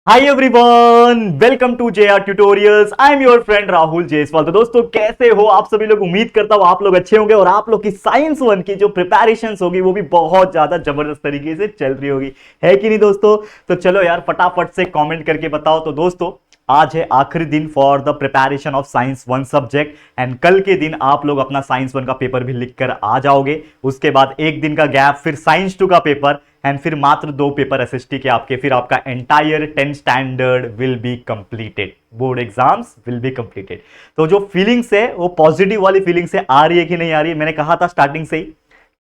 Hi everyone, welcome to JR tutorials. I am your friend Rahul Jaiswal. तो दोस्तों कैसे हो आप सभी लोग? उम्मीद करता हूं आप लोग अच्छे होंगे और आप लोग की साइंस वन की जो प्रिपरेशंस होगी वो भी बहुत ज्यादा जबरदस्त तरीके से चल रही होगी, है कि नहीं दोस्तों? तो चलो यार फटाफट से कमेंट करके बताओ। तो दोस्तों आज है आखिरी दिन for the preparation of science one subject and कल के दिन आप लोग अपना साइंस वन का पेपर भी लिख कर आ जाओगे। उसके बाद एक दिन का गैप, फिर साइंस टू का पेपर एंड फिर मात्र 2 पेपर एसएसटी के आपके, फिर आपका entire 10 standard will be completed, board exams will be completed. तो जो फीलिंग्स है वो पॉजिटिव वाली फीलिंग्स है, आ रही है कि नहीं आ रही है? मैंने कहा था स्टार्टिंग से ही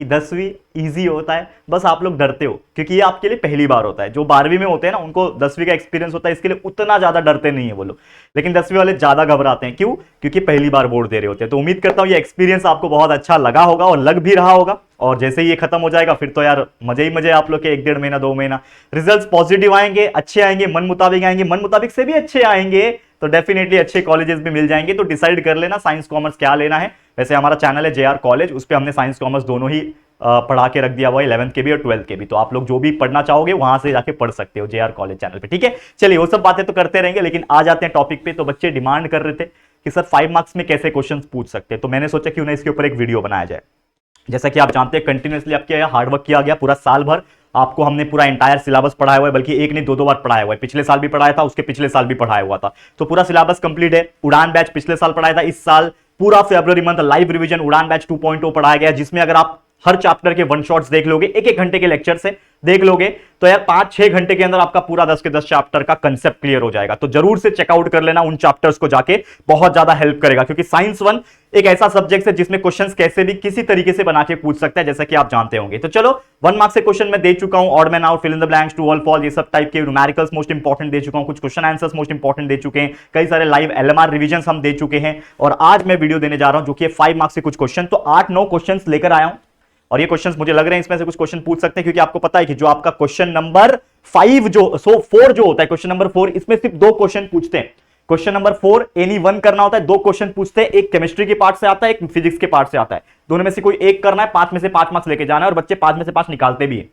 कि 10वीं इजी होता है, बस आप लोग डरते हो क्योंकि ये आपके लिए पहली बार होता है। जो 12वीं में होते हैं ना उनको 10वीं का एक्सपीरियंस होता है, इसके लिए उतना ज्यादा डरते नहीं है वो लोग, लेकिन 10वीं वाले ज्यादा घबराते हैं। क्यों? क्योंकि पहली बार बोर्ड दे रहे होते हैं। तो उम्मीद करता हूं ये एक्सपीरियंस आपको बहुत अच्छा लगा होगा और लग भी रहा होगा। और जैसे ही ये खत्म हो जाएगा फिर तो यार मजे ही मजे आप लोग के 1-1.5 महीना 2 महीना रिजल्ट्स पॉजिटिव आएंगे, अच्छे आएंगे, मन मुताबिक आएंगे, मन मुताबिक से भी अच्छे आएंगे तो डेफिनेटली अच्छे कॉलेजेस भी मिल जाएंगे। तो डिसाइड कर लेना साइंस कॉमर्स क्या लेना है। वैसे हमारा चैनल है जेआर कॉलेज, उस पर हमने साइंस कॉमर्स दोनों ही पढ़ा के रख दिया हुआ है, 11th के भी और 12th के भी। तो आप लोग जो भी पढ़ना चाहोगे वहां से जाके पढ़ सकते हो जेआर कॉलेज चैनल पे, ठीक है? चलिए वो सब बातें तो करते रहेंगे, लेकिन आ जाते हैं टॉपिक पे। तो बच्चे डिमांड कर रहे थे कि सर 5 मार्क्स में कैसे क्वेश्चन पूछ सकते हैं, तो मैंने सोचा क्यों ना इसके ऊपर एक वीडियो बनाया जाए। जैसा कि आप जानते हैं कंटिन्यूअसली आपके हार्डवर्क किया गया पूरा साल भर, आपको हमने पूरा एंटायर सिलेबस पढ़ाया हुआ है, बल्कि एक नहीं 2-2 बार पढ़ाया हुआ है। पिछले साल भी पढ़ाया था, उसके पिछले साल भी पढ़ाया हुआ था, तो पूरा सिलेबस कंप्लीट है। उड़ान बैच पिछले साल पढ़ाया था, इस साल पूरा फरवरी मंथ लाइव रिवीजन उड़ान बैच 2.0 पढ़ाया गया, जिसमें अगर आप हर चैप्टर के 1 शॉट्स देख लोगे, 1-1 घंटे के लेक्चर से देख लोगे, तो यार 5-6 घंटे के अंदर आपका पूरा 10 के 10 चैप्टर का कंसेप्ट क्लियर हो जाएगा। तो जरूर से चेकआउट कर लेना उन चैप्टर्स को जाके, बहुत ज्यादा हेल्प करेगा। क्योंकि साइंस वन एक ऐसा सब्जेक्ट है जिसमें क्वेश्चंस कैसे भी किसी तरीके से बना के पूछ सकता है, जैसा कि आप जानते होंगे। तो चलो 1 मार्क्स से क्वेश्चन मैं दे चुका हूं, odd man out, fill in the blanks, true or false, ये सब टाइप के न्यूमेरिकल्स मोस्ट इंपॉर्टेंट दे चुका हूं, कुछ क्वेश्चन आंसर्स मोस्ट इंपॉर्टेंट दे चुके हैं, कई सारे लाइव एलएमआर रिवीजंस हम दे चुके हैं। और आज मैं वीडियो देने जा रहा हूं जो कि 5 मार्क्स से कुछ क्वेश्चन, तो 8-9 क्वेश्चन लेकर आया हूं। और ये क्वेश्चंस मुझे लग रहे हैं इसमें से कुछ क्वेश्चन पूछ सकते हैं, क्योंकि आपको पता है कि जो आपका क्वेश्चन नंबर 5 4 जो होता है, क्वेश्चन नंबर 4, इसमें सिर्फ 2 क्वेश्चन पूछते हैं। क्वेश्चन नंबर 4 एनी 1 करना होता है, 2 क्वेश्चन पूछते हैं, एक केमिस्ट्री के पार्ट से आता है, एक फिजिक्स के पार्ट से आता है। दोनों में से कोई एक करना है, 5 में से 5 मार्क्स लेके जाना है, और बच्चे 5 में से 5 निकालते भी है।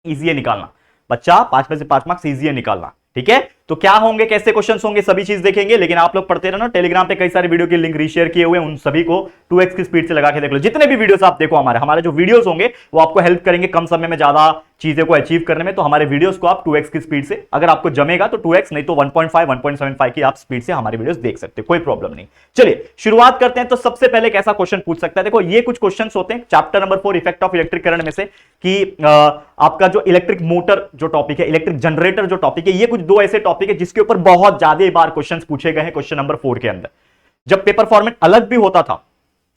इजी है निकालना, बच्चा 5 में से 5 मार्क्स इजी है निकालना, ठीक है? तो क्या होंगे, कैसे क्वेश्चंस होंगे, सभी चीज देखेंगे। लेकिन आप लोग पढ़ते रहना, टेलीग्राम पे कई सारे वीडियो के लिंक रीशेयर किए हुए हैं, उन सभी को 2x की स्पीड से लगा के देख लो। जितने भी वीडियोस आप देखो, हमारे जो वीडियोस होंगे वो आपको हेल्प करेंगे कम समय में ज्यादा चीजें को अचीव करने में। तो हमारे वीडियोस को आप 2x की स्पीड से, अगर आपको जमेगा तो 2x, नहीं तो 1.5 1.75 की आप स्पीड से हमारे वीडियोस देख सकते हो, कोई प्रॉब्लम नहीं। चलिए शुरुआत करते हैं। तो सबसे पहले कैसा क्वेश्चन पूछ सकता है, देखो ये कुछ क्वेश्चन होते हैं chapter number 4 effect of electric current में से, कि आपका जो इलेक्ट्रिक मोटर जो टॉपिक है, इलेक्ट्रिक जनरेटर जो टॉपिक है, ये कुछ 2 ऐसे टॉपिक है जिसके ऊपर बहुत ज्यादा बार क्वेश्चंस पूछे गए हैं क्वेश्चन नंबर 4 के अंदर। जब पेपर फॉर्मेट अलग भी होता था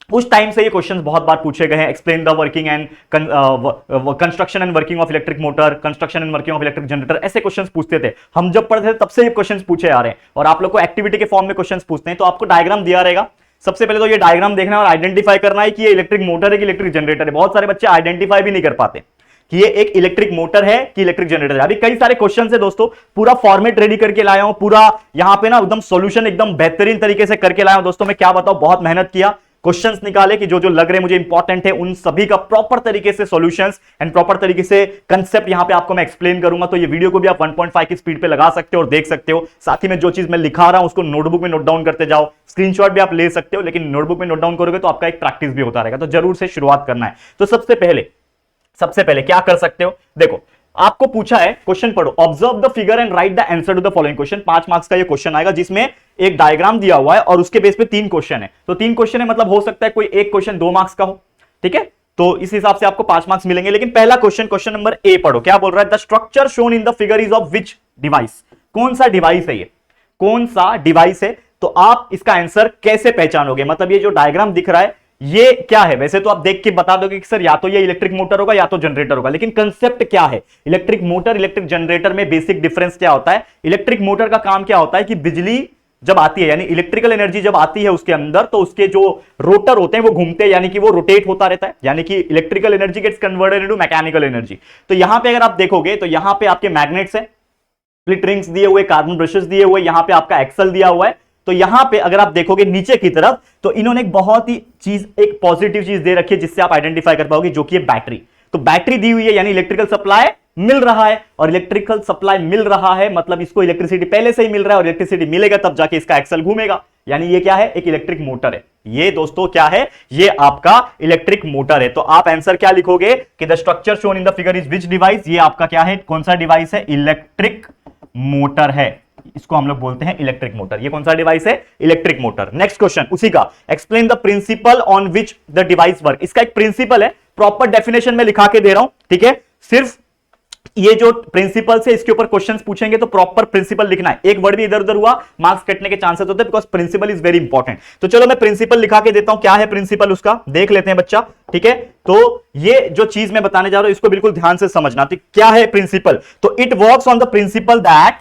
उस टाइम से ये क्वेश्चंस बहुत बार पूछे गए हैं। Explain the working and construction and working of electric motor, construction and working of electric generator, ऐसे क्वेश्चंस पूछते थे। हम जब पढ़ते थे तब से ये क्वेश्चंस पूछे आ रहे हैं, और आप लोग को एक्टिविटी के फॉर्म में क्वेश्चंस पूछते हैं। तो आपको डायग्राम दिया रहेगा, सबसे पहले तो ये डायग्राम देखना है और आइडेंटिफाई करना है कि ये इलेक्ट्रिक मोटर है कि इलेक्ट्रिक जनरेटर है। बहुत सारे बच्चे आइडेंटिफाई भी नहीं कर पाते कि ये एक इलेक्ट्रिक मोटर है कि इलेक्ट्रिक जनरेटर है। अभी कई सारे क्वेश्चन है दोस्तों, पूरा फॉर्मेट रेडी करके लाया हूं, पूरा यहां पे ना एकदम सॉल्यूशन एकदम बेहतरीन तरीके से करके लाया हूं दोस्तों। मैं क्या बताऊं, बहुत मेहनत किया, क्वेश्चंस निकाले कि जो जो लग रहे मुझे इंपॉर्टेंट है उन सभी का प्रॉपर तरीके से सॉल्यूशंस एंड प्रॉपर तरीके से कंसेप्ट यहां पे आपको मैं एक्सप्लेन करूंगा। तो ये वीडियो को भी आप 1.5 की स्पीड पे लगा सकते हो और देख सकते हो। साथ ही में जो चीज मैं लिखा रहा हूं उसको नोटबुक में नोट डाउन करते जाओ, स्क्रीनशॉट भी आप ले सकते हो, लेकिन नोटबुक में नोट डाउन करोगे तो आपका एक प्रैक्टिस भी होता रहेगा। तो जरूर से शुरुआत करना है। तो सबसे पहले क्या कर सकते हो, देखो आपको पूछा है, क्वेश्चन पढ़ो, observe the figure and write the answer to the following question. 5 marks का ये क्वेश्चन आएगा जिसमें एक डायग्राम दिया हुआ है और उसके बेस पे 3 क्वेश्चन है। तो 3 क्वेश्चन है, मतलब हो सकता है कोई एक क्वेश्चन 2 मार्क्स का हो, ठीक है? तो इस हिसाब से आपको 5 मार्क्स मिलेंगे। लेकिन पहला क्वेश्चन नंबर ए पढ़ो, क्या बोल रहा है, the structure shown in the figure is of which device. कौन सा डिवाइस है ये, कौन सा डिवाइस है? तो आप इसका आंसर कैसे पहचानोगे, मतलब ये जो डायग्राम दिख रहा है ये क्या है? वैसे तो आप देख के बता दोगे कि सर या तो ये इलेक्ट्रिक मोटर होगा या तो जनरेटर होगा, लेकिन कंसेप्ट क्या है? इलेक्ट्रिक मोटर इलेक्ट्रिक जनरेटर में बेसिक डिफरेंस क्या होता है? इलेक्ट्रिक मोटर का काम क्या होता है कि बिजली जब आती है, यानी इलेक्ट्रिकल एनर्जी जब आती है उसके अंदर, तो उसके जो रोटर होते हैं वो घूमते हैं, यानी कि वो रोटेट होता रहता है, यानी कि electrical energy gets converted into mechanical energy. तो यहां पे अगर आप देखोगे तो यहां पे आपके मैग्नेट्स है, स्प्लिट रिंग्स दिए हुए, कार्बन ब्रशेस दिए हुए, यहां पे आपका एक्सल दिया हुआ है। तो यहां पे अगर आप देखोगे नीचे की तरफ तो इन्होंने एक बहुत ही चीज, एक पॉजिटिव चीज दे रखी है जिससे आप आइडेंटिफाई कर पाओगे, जो कि है बैटरी। तो बैटरी दी हुई है यानी इलेक्ट्रिकल सप्लाई मिल रहा है, और इलेक्ट्रिकल सप्लाई मिल रहा है मतलब इसको इलेक्ट्रिसिटी पहले से ही मिल रहा है, और इलेक्ट्रिसिटी मिलेगा तब जाके इसका एक्सल घूमेगा, यानी ये क्या है, एक इलेक्ट्रिक मोटर है। ये दोस्तों क्या है, ये आपका इलेक्ट्रिक मोटर है। तो आप आंसर क्या लिखोगे कि the structure shown in the figure is which device, ये आपका क्या है, कौन सा डिवाइस है, इलेक्ट्रिक मोटर है, इसको हम लोग बोलते हैं इलेक्ट्रिक मोटर। ये कौन सा डिवाइस है, इलेक्ट्रिक मोटर। नेक्स्ट क्वेश्चन उसी का, explain the principle on which the device work. इसका एक प्रिंसिपल है, प्रॉपर डेफिनेशन में लिखा के दे रहा हूं, ठीक है। सिर्फ ये जो प्रिंसिपल से इसके ऊपर क्वेश्चंस पूछेंगे तो प्रॉपर प्रिंसिपल लिखना है, एक वर्ड भी इधर उधर हुआ मार्क्स कटने के चांसेस होते हैं, because principle is very important. तो चलो मैं प्रिंसिपल लिखा के देता हूं, क्या है प्रिंसिपल उसका देख लेते हैं बच्चा, ठीक है। तो ये जो चीज मैं बताने जा रहा हूं इसको बिल्कुल ध्यान से समझना। तो क्या है प्रिंसिपल, तो it works on the principle that,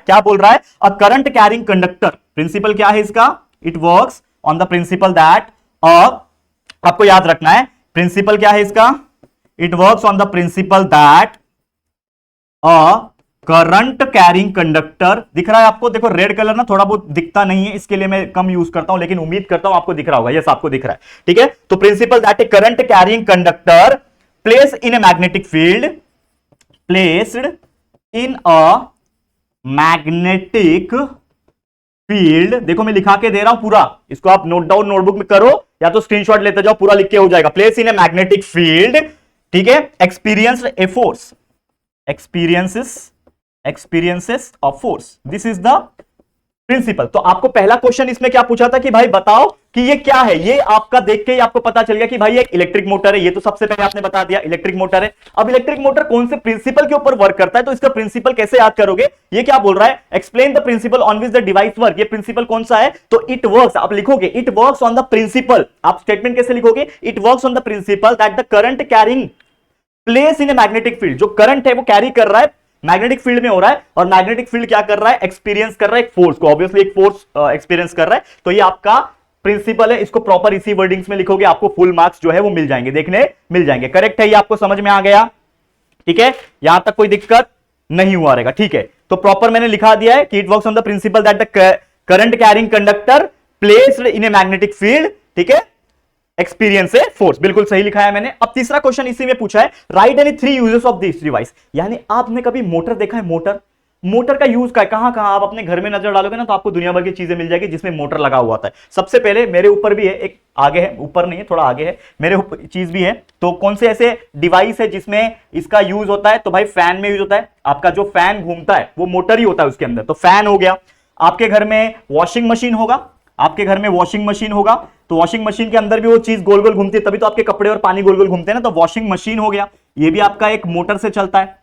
क्या बोल रहा है, a current carrying conductor. Principle क्या है इसका, it works on the principle that, आपको याद रखना है प्रिंसिपल क्या है इसका, it works on the principle that a current carrying conductor. दिख रहा है आपको, देखो रेड कलर ना थोड़ा बहुत दिखता नहीं है, इसके लिए मैं कम यूज करता हूं, लेकिन उम्मीद करता हूं आपको दिख रहा होगा। यस आपको दिख रहा है, ठीक है। तो principal that A current carrying conductor place in a magnetic field, placed in a magnetic field, देखो मैं लिखा के दे रहा हूं पूरा, इसको आप नोट डाउन नोटबुक में करो या तो स्क्रीनशॉट लेते जाओ, पूरा लिख के हो जाएगा। Place in a magnetic field, ठीक है, experienced a force, experiences of force, this is the principle. तो आपको पहला क्वेश्चन इसमें क्या पूछा था कि भाई बताओ कि ये क्या है, ये आपका देख के ही आपको पता चल गया कि भाई एक इलेक्ट्रिक मोटर है, ये तो सबसे पहले आपने बता दिया इलेक्ट्रिक मोटर है। अब इलेक्ट्रिक मोटर कौन से प्रिंसिपल के ऊपर वर्क करता है, तो इसका प्रिंसिपल कैसे याद करोगे, ये क्या बोल रहा है, explain the principle on which the device work. ये प्रिंसिपल कौन सा है, तो इट वर्क्स, आप लिखोगे it works on the principle, आप स्टेटमेंट कैसे लिखोगे, it works on the principle that the current carrying place in a magnetic field, जो करंट है वो कैरी कर रहा है मैग्नेटिक फील्ड में हो रहा है, और मैग्नेटिक फील्ड क्या कर रहा है, एक्सपीरियंस कर रहा है एक फोर्स को, ऑब्वियसली एक फोर्स एक्सपीरियंस कर रहा है। तो ये आपका प्रिंसिपल है, इसको प्रॉपर इसी वर्डिंग्स में लिखोगे, आपको फुल मार्क्स जो है वो मिल जाएंगे, देखने मिल जाएंगे। करेक्ट है, ये आपको समझ में आ गया, ठीक है, यहां तक कोई दिक्कत नहीं हुआ रहेगा, ठीक है। तो प्रॉपर मैंने लिखा दिया है कि it works on the principle that the current carrying conductor placed in a magnetic field, ठीक है, एक्सपीरियंस है फोर्स, बिल्कुल सही लिखा है मैंने। अब तीसरा क्वेश्चन इसी में पूछा है, right any 3 uses of this device, यानी आपने कभी मोटर देखा है, मोटर का यूज का कहां कहां, आप अपने घर में नजर डालोगे ना तो आपको दुनिया भर की चीजें मिल जाएगी जिसमें मोटर लगा हुआ था। सबसे पहले मेरे ऊपर भी है, एक आगे है, ऊपर नहीं है, थोड़ा आगे है, मेरे ऊपर चीज भी है। तो कौन से ऐसे डिवाइस है जिसमें इसका यूज होता है, तो भाई फैन में यूज होता है, आपका जो फैन घूमता है वो मोटर ही होता है उसके अंदर, तो फैन हो गया। आपके घर में वॉशिंग मशीन होगा, आपके घर में वॉशिंग मशीन होगा, तो वॉशिंग मशीन के अंदर भी वो चीज गोल गोल घूमती है, तभी तो आपके कपड़े और पानी गोल गोल घूमते हैं ना, तो वॉशिंग मशीन हो गया, ये भी आपका एक मोटर से चलता है।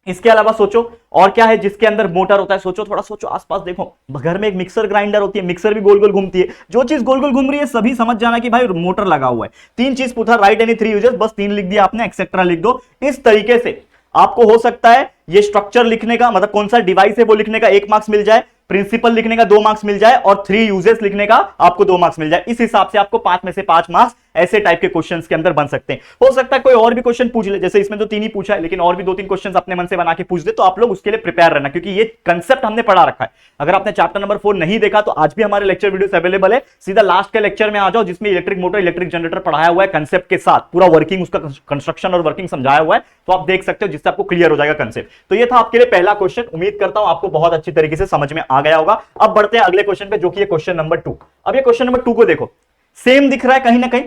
इसके अलावा सोचो और क्या है जिसके अंदर मोटर होता है, सोचो थोड़ा, सोचो आसपास देखो, घर में एक मिक्सर ग्राइंडर होती है, मिक्सर भी गोल गोल घूमती है, जो चीज गोल गोल घूम रही है सभी समझ जाना कि भाई मोटर लगा हुआ है। 3 चीज पूछा, राइट एनी 3 यूजेस, बस 3 लिख दिया आपने, एक्सेट्रा लिख दो। इस तरीके से आपको हो सकता है ये स्ट्रक्चर लिखने का, मतलब कौन सा डिवाइस है वो लिखने का 1 मार्क्स मिल जाए, प्रिंसिपल लिखने का 2 मार्क्स मिल जाए, और 3 यूजेस लिखने का आपको 2 मार्क्स मिल जाए। इस हिसाब से आपको 5 में से 5 मार्क्स ऐसे टाइप के क्वेश्चंस के अंदर बन सकते हैं। हो सकता है कोई और भी क्वेश्चन पूछ ले, जैसे इसमें तो 3 ही पूछा है, लेकिन और भी 2-3 क्वेश्चंस अपने मन से बना के पूछ दे, तो आप लोग उसके लिए प्रिपेयर रहना, क्योंकि ये कंसेप्ट हमने पढ़ा रखा है। अगर आपने चैप्टर नंबर 4 नहीं देखा तो आज भी हमारे लेक्चर वीडियोस अवेलेबल है, सीधा लास्ट के लेक्चर में आ जाओ, जिसमें इलेक्ट्रिक मोटर, इलेक्ट्रिक जनरेटर पढ़ाया हुआ है कंसेप्ट के साथ, पूरा वर्किंग, उसका कंस्ट्रक्शन और वर्किंग समझाया हुआ है, तो आप देख सकते हो, जिससे आपको क्लियर हो जाएगा कंसेप्ट। तो ये था आपके लिए पहला क्वेश्चन, उम्मीद करता हूं आपको बहुत अच्छी तरीके से समझ में आ गया होगा। अब बढ़ते हैं अगले क्वेश्चन पे, जो कि क्वेश्चन नंबर 2। अब ये क्वेश्चन नंबर 2 को देखो, सेम दिख रहा है कहीं ना कहीं,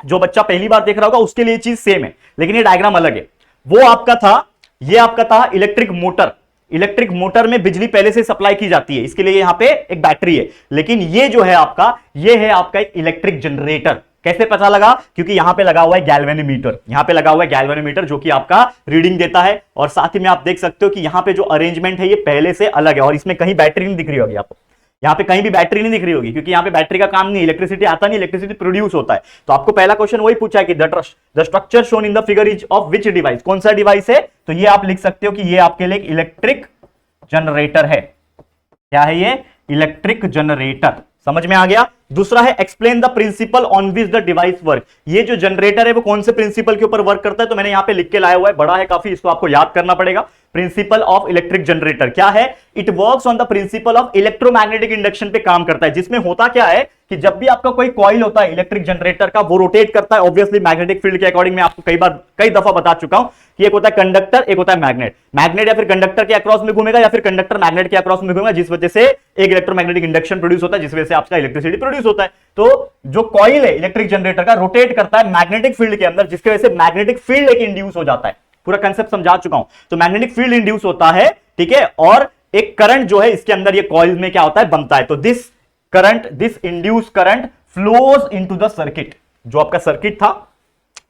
जो बच्चा पहली बार देख रहा होगा उसके लिए चीज सेम है, लेकिन ये डायग्राम अलग है। वो आपका था, ये आपका था इलेक्ट्रिक मोटर। इलेक्ट्रिक मोटर में बिजली पहले से सप्लाई की जाती है, इसके लिए यहां पे एक बैटरी है, लेकिन ये जो है आपका, ये है आपका एक इलेक्ट्रिक जनरेटर। कैसे पता लगा, क्योंकि यहां पे लगा हुआ है गैल्वेनोमीटर, यहां पे लगा हुआ है गैल्वेनोमीटर, जो कि आपका रीडिंग देता है। और साथ ही में आप देख सकते हो कि यहां पे जो अरेंजमेंट है ये पहले से अलग है, और इसमें कहीं बैटरी नहीं दिख रही होगी आपको, यहां पे कहीं भी बैटरी नहीं दिख रही होगी, क्योंकि यहां पे बैटरी का काम नहीं, इलेक्ट्रिसिटी आता नहीं, इलेक्ट्रिसिटी प्रोड्यूस होता है। तो आपको पहला क्वेश्चन वही पूछा है कि the structure shown in the figure is of which device, कौन सा डिवाइस है, तो ये आप लिख सकते हो कि ये आपके लिए इलेक्ट्रिक जनरेटर है। क्या है ये, इलेक्ट्रिक जनरेटर, समझ में आ गया। दूसरा है explain the principle on which the device work. ये जो जनरेटर है वो कौन से प्रिंसिपल के ऊपर वर्क करता है, तो मैंने यहां पे लिख के लाया हुआ है, बड़ा है काफी, इसको आपको याद करना पड़ेगा। प्रिंसिपल ऑफ इलेक्ट्रिक जनरेटर क्या है? It works on the principle of electromagnetic induction पे काम करता है, जिसमें होता क्या है कि जब भी आपका कोई कॉइल होता है इलेक्ट्रिक जनरेटर का, वो रोटेट करता है ऑब्वियसली मैग्नेटिक फील्ड के अकॉर्डिंग। मैं आपको कई दफा बता चुका हूं कि एक होता है कंडक्टर, एक होता है मैग्नेट। मैग्नेट या फिर कंडक्टर के अक्रॉस में घूमेगा या फिर कंडक्टर मैग्नेट के अक्रॉस में घूमेगा, जिस वजह से एक इलेक्ट्रोमैग्नेटिक इंडक्शन प्रोड्यूस होता है, जिस वजह से आपका इलेक्ट्रिसिटी प्रोड्यूस होता है। तो जो कॉइल है इलेक्ट्रिक जनरेटर का रोटेट करता है मैग्नेटिक फील्ड के अंदर, जिसकी वजह से मैग्नेटिक फील्ड एक इंड्यूस हो जाता है। पूरा कंसेप्ट समझा चुका हूं। तो मैग्नेटिक फील्ड इंड्यूस होता है, ठीक है, और एक करंट जो है इसके अंदर ये कॉइल में क्या होता है, बनता है। तो this current, this induce current flows into the circuit. जो आपका सर्किट था,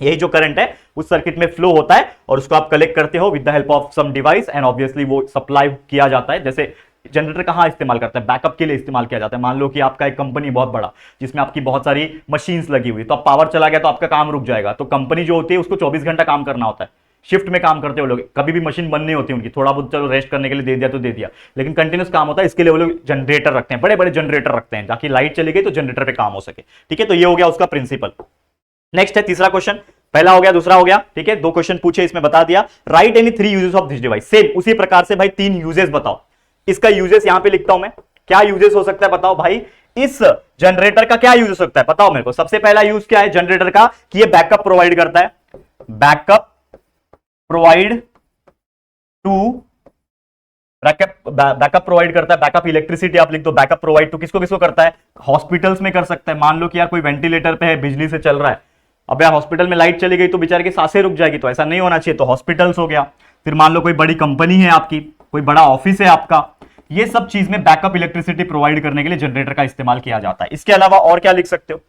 यही जो करंट है उस सर्किट में फ्लो होता है और उसको आप कलेक्ट करते हो with the help of some device and obviously वो सप्लाई किया जाता है। जैसे जनरेटर कहां इस्तेमाल करता है? बैकअप के लिए इस्तेमाल किया जाता है। मान लो कि आपका एक कंपनी बहुत बड़ा, जिसमें आपकी बहुत सारी मशीन्स लगी हुई, तो अब पावर चला गया तो आपका काम रुक जाएगा। तो कंपनी जो होती है उसको 24 घंटा काम करना होता है, शिफ्ट में काम करते हो लोग। कभी भी मशीन बंद नहीं होती उनकी, थोड़ा बहुत चलो रेस्ट करने के लिए दे दिया तो दे दिया, लेकिन कंटिन्यूस काम होता है। इसके लिए वो लोग जनरेटर रखते हैं, बड़े बड़े जनरेटर रखते हैं, ताकि लाइट चली गई तो जनरेटर पे काम हो सके। ठीक है, तो ये हो गया उसका प्रिंसिपल। नेक्स्ट है तीसरा क्वेश्चन, पहला हो गया, दूसरा हो गया। ठीक है, 2 क्वेश्चन पूछे, इसमें बता दिया। Right any 3 uses of this device. Same उसी प्रकार से भाई 3 यूजेस बताओ। इसका यूजेस यहां पे लिखता हूं मैं, क्या यूजेस हो सकता है बताओ भाई। इस जनरेटर का क्या यूज हो सकता है बताओ मेरे को। सबसे पहला यूज क्या है जनरेटर का, कि ये बैकअप प्रोवाइड करता है, backup provide to, backup provide करता है, बैकअप इलेक्ट्रिसिटी आप लिख दो। बैकअप प्रोवाइड टू किसको किसको करता है? हॉस्पिटल्स में कर सकता है। मान लो कि यार कोई वेंटिलेटर पे है, बिजली से चल रहा है, अब यार हॉस्पिटल में लाइट चली गई तो बेचारे की सांसें रुक जाएगी, तो ऐसा नहीं होना चाहिए, तो हॉस्पिटल्स हो गया। फिर मान लो कोई बड़ी कंपनी है आपकी, कोई बड़ा ऑफिस है आपका, ये सब चीज में बैकअप इलेक्ट्रिसिटी प्रोवाइड करने के लिए जनरेटर का इस्तेमाल किया जाता है। इसके अलावा और क्या लिख सकते हो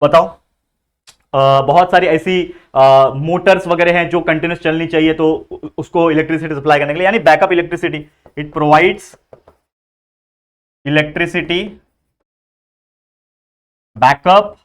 बताओ। बहुत सारी ऐसी मोटर्स वगैरह हैं जो कंटिन्यूस चलनी चाहिए, तो उसको इलेक्ट्रिसिटी सप्लाई करने के लिए, यानी backup electricity. It provides electricity backup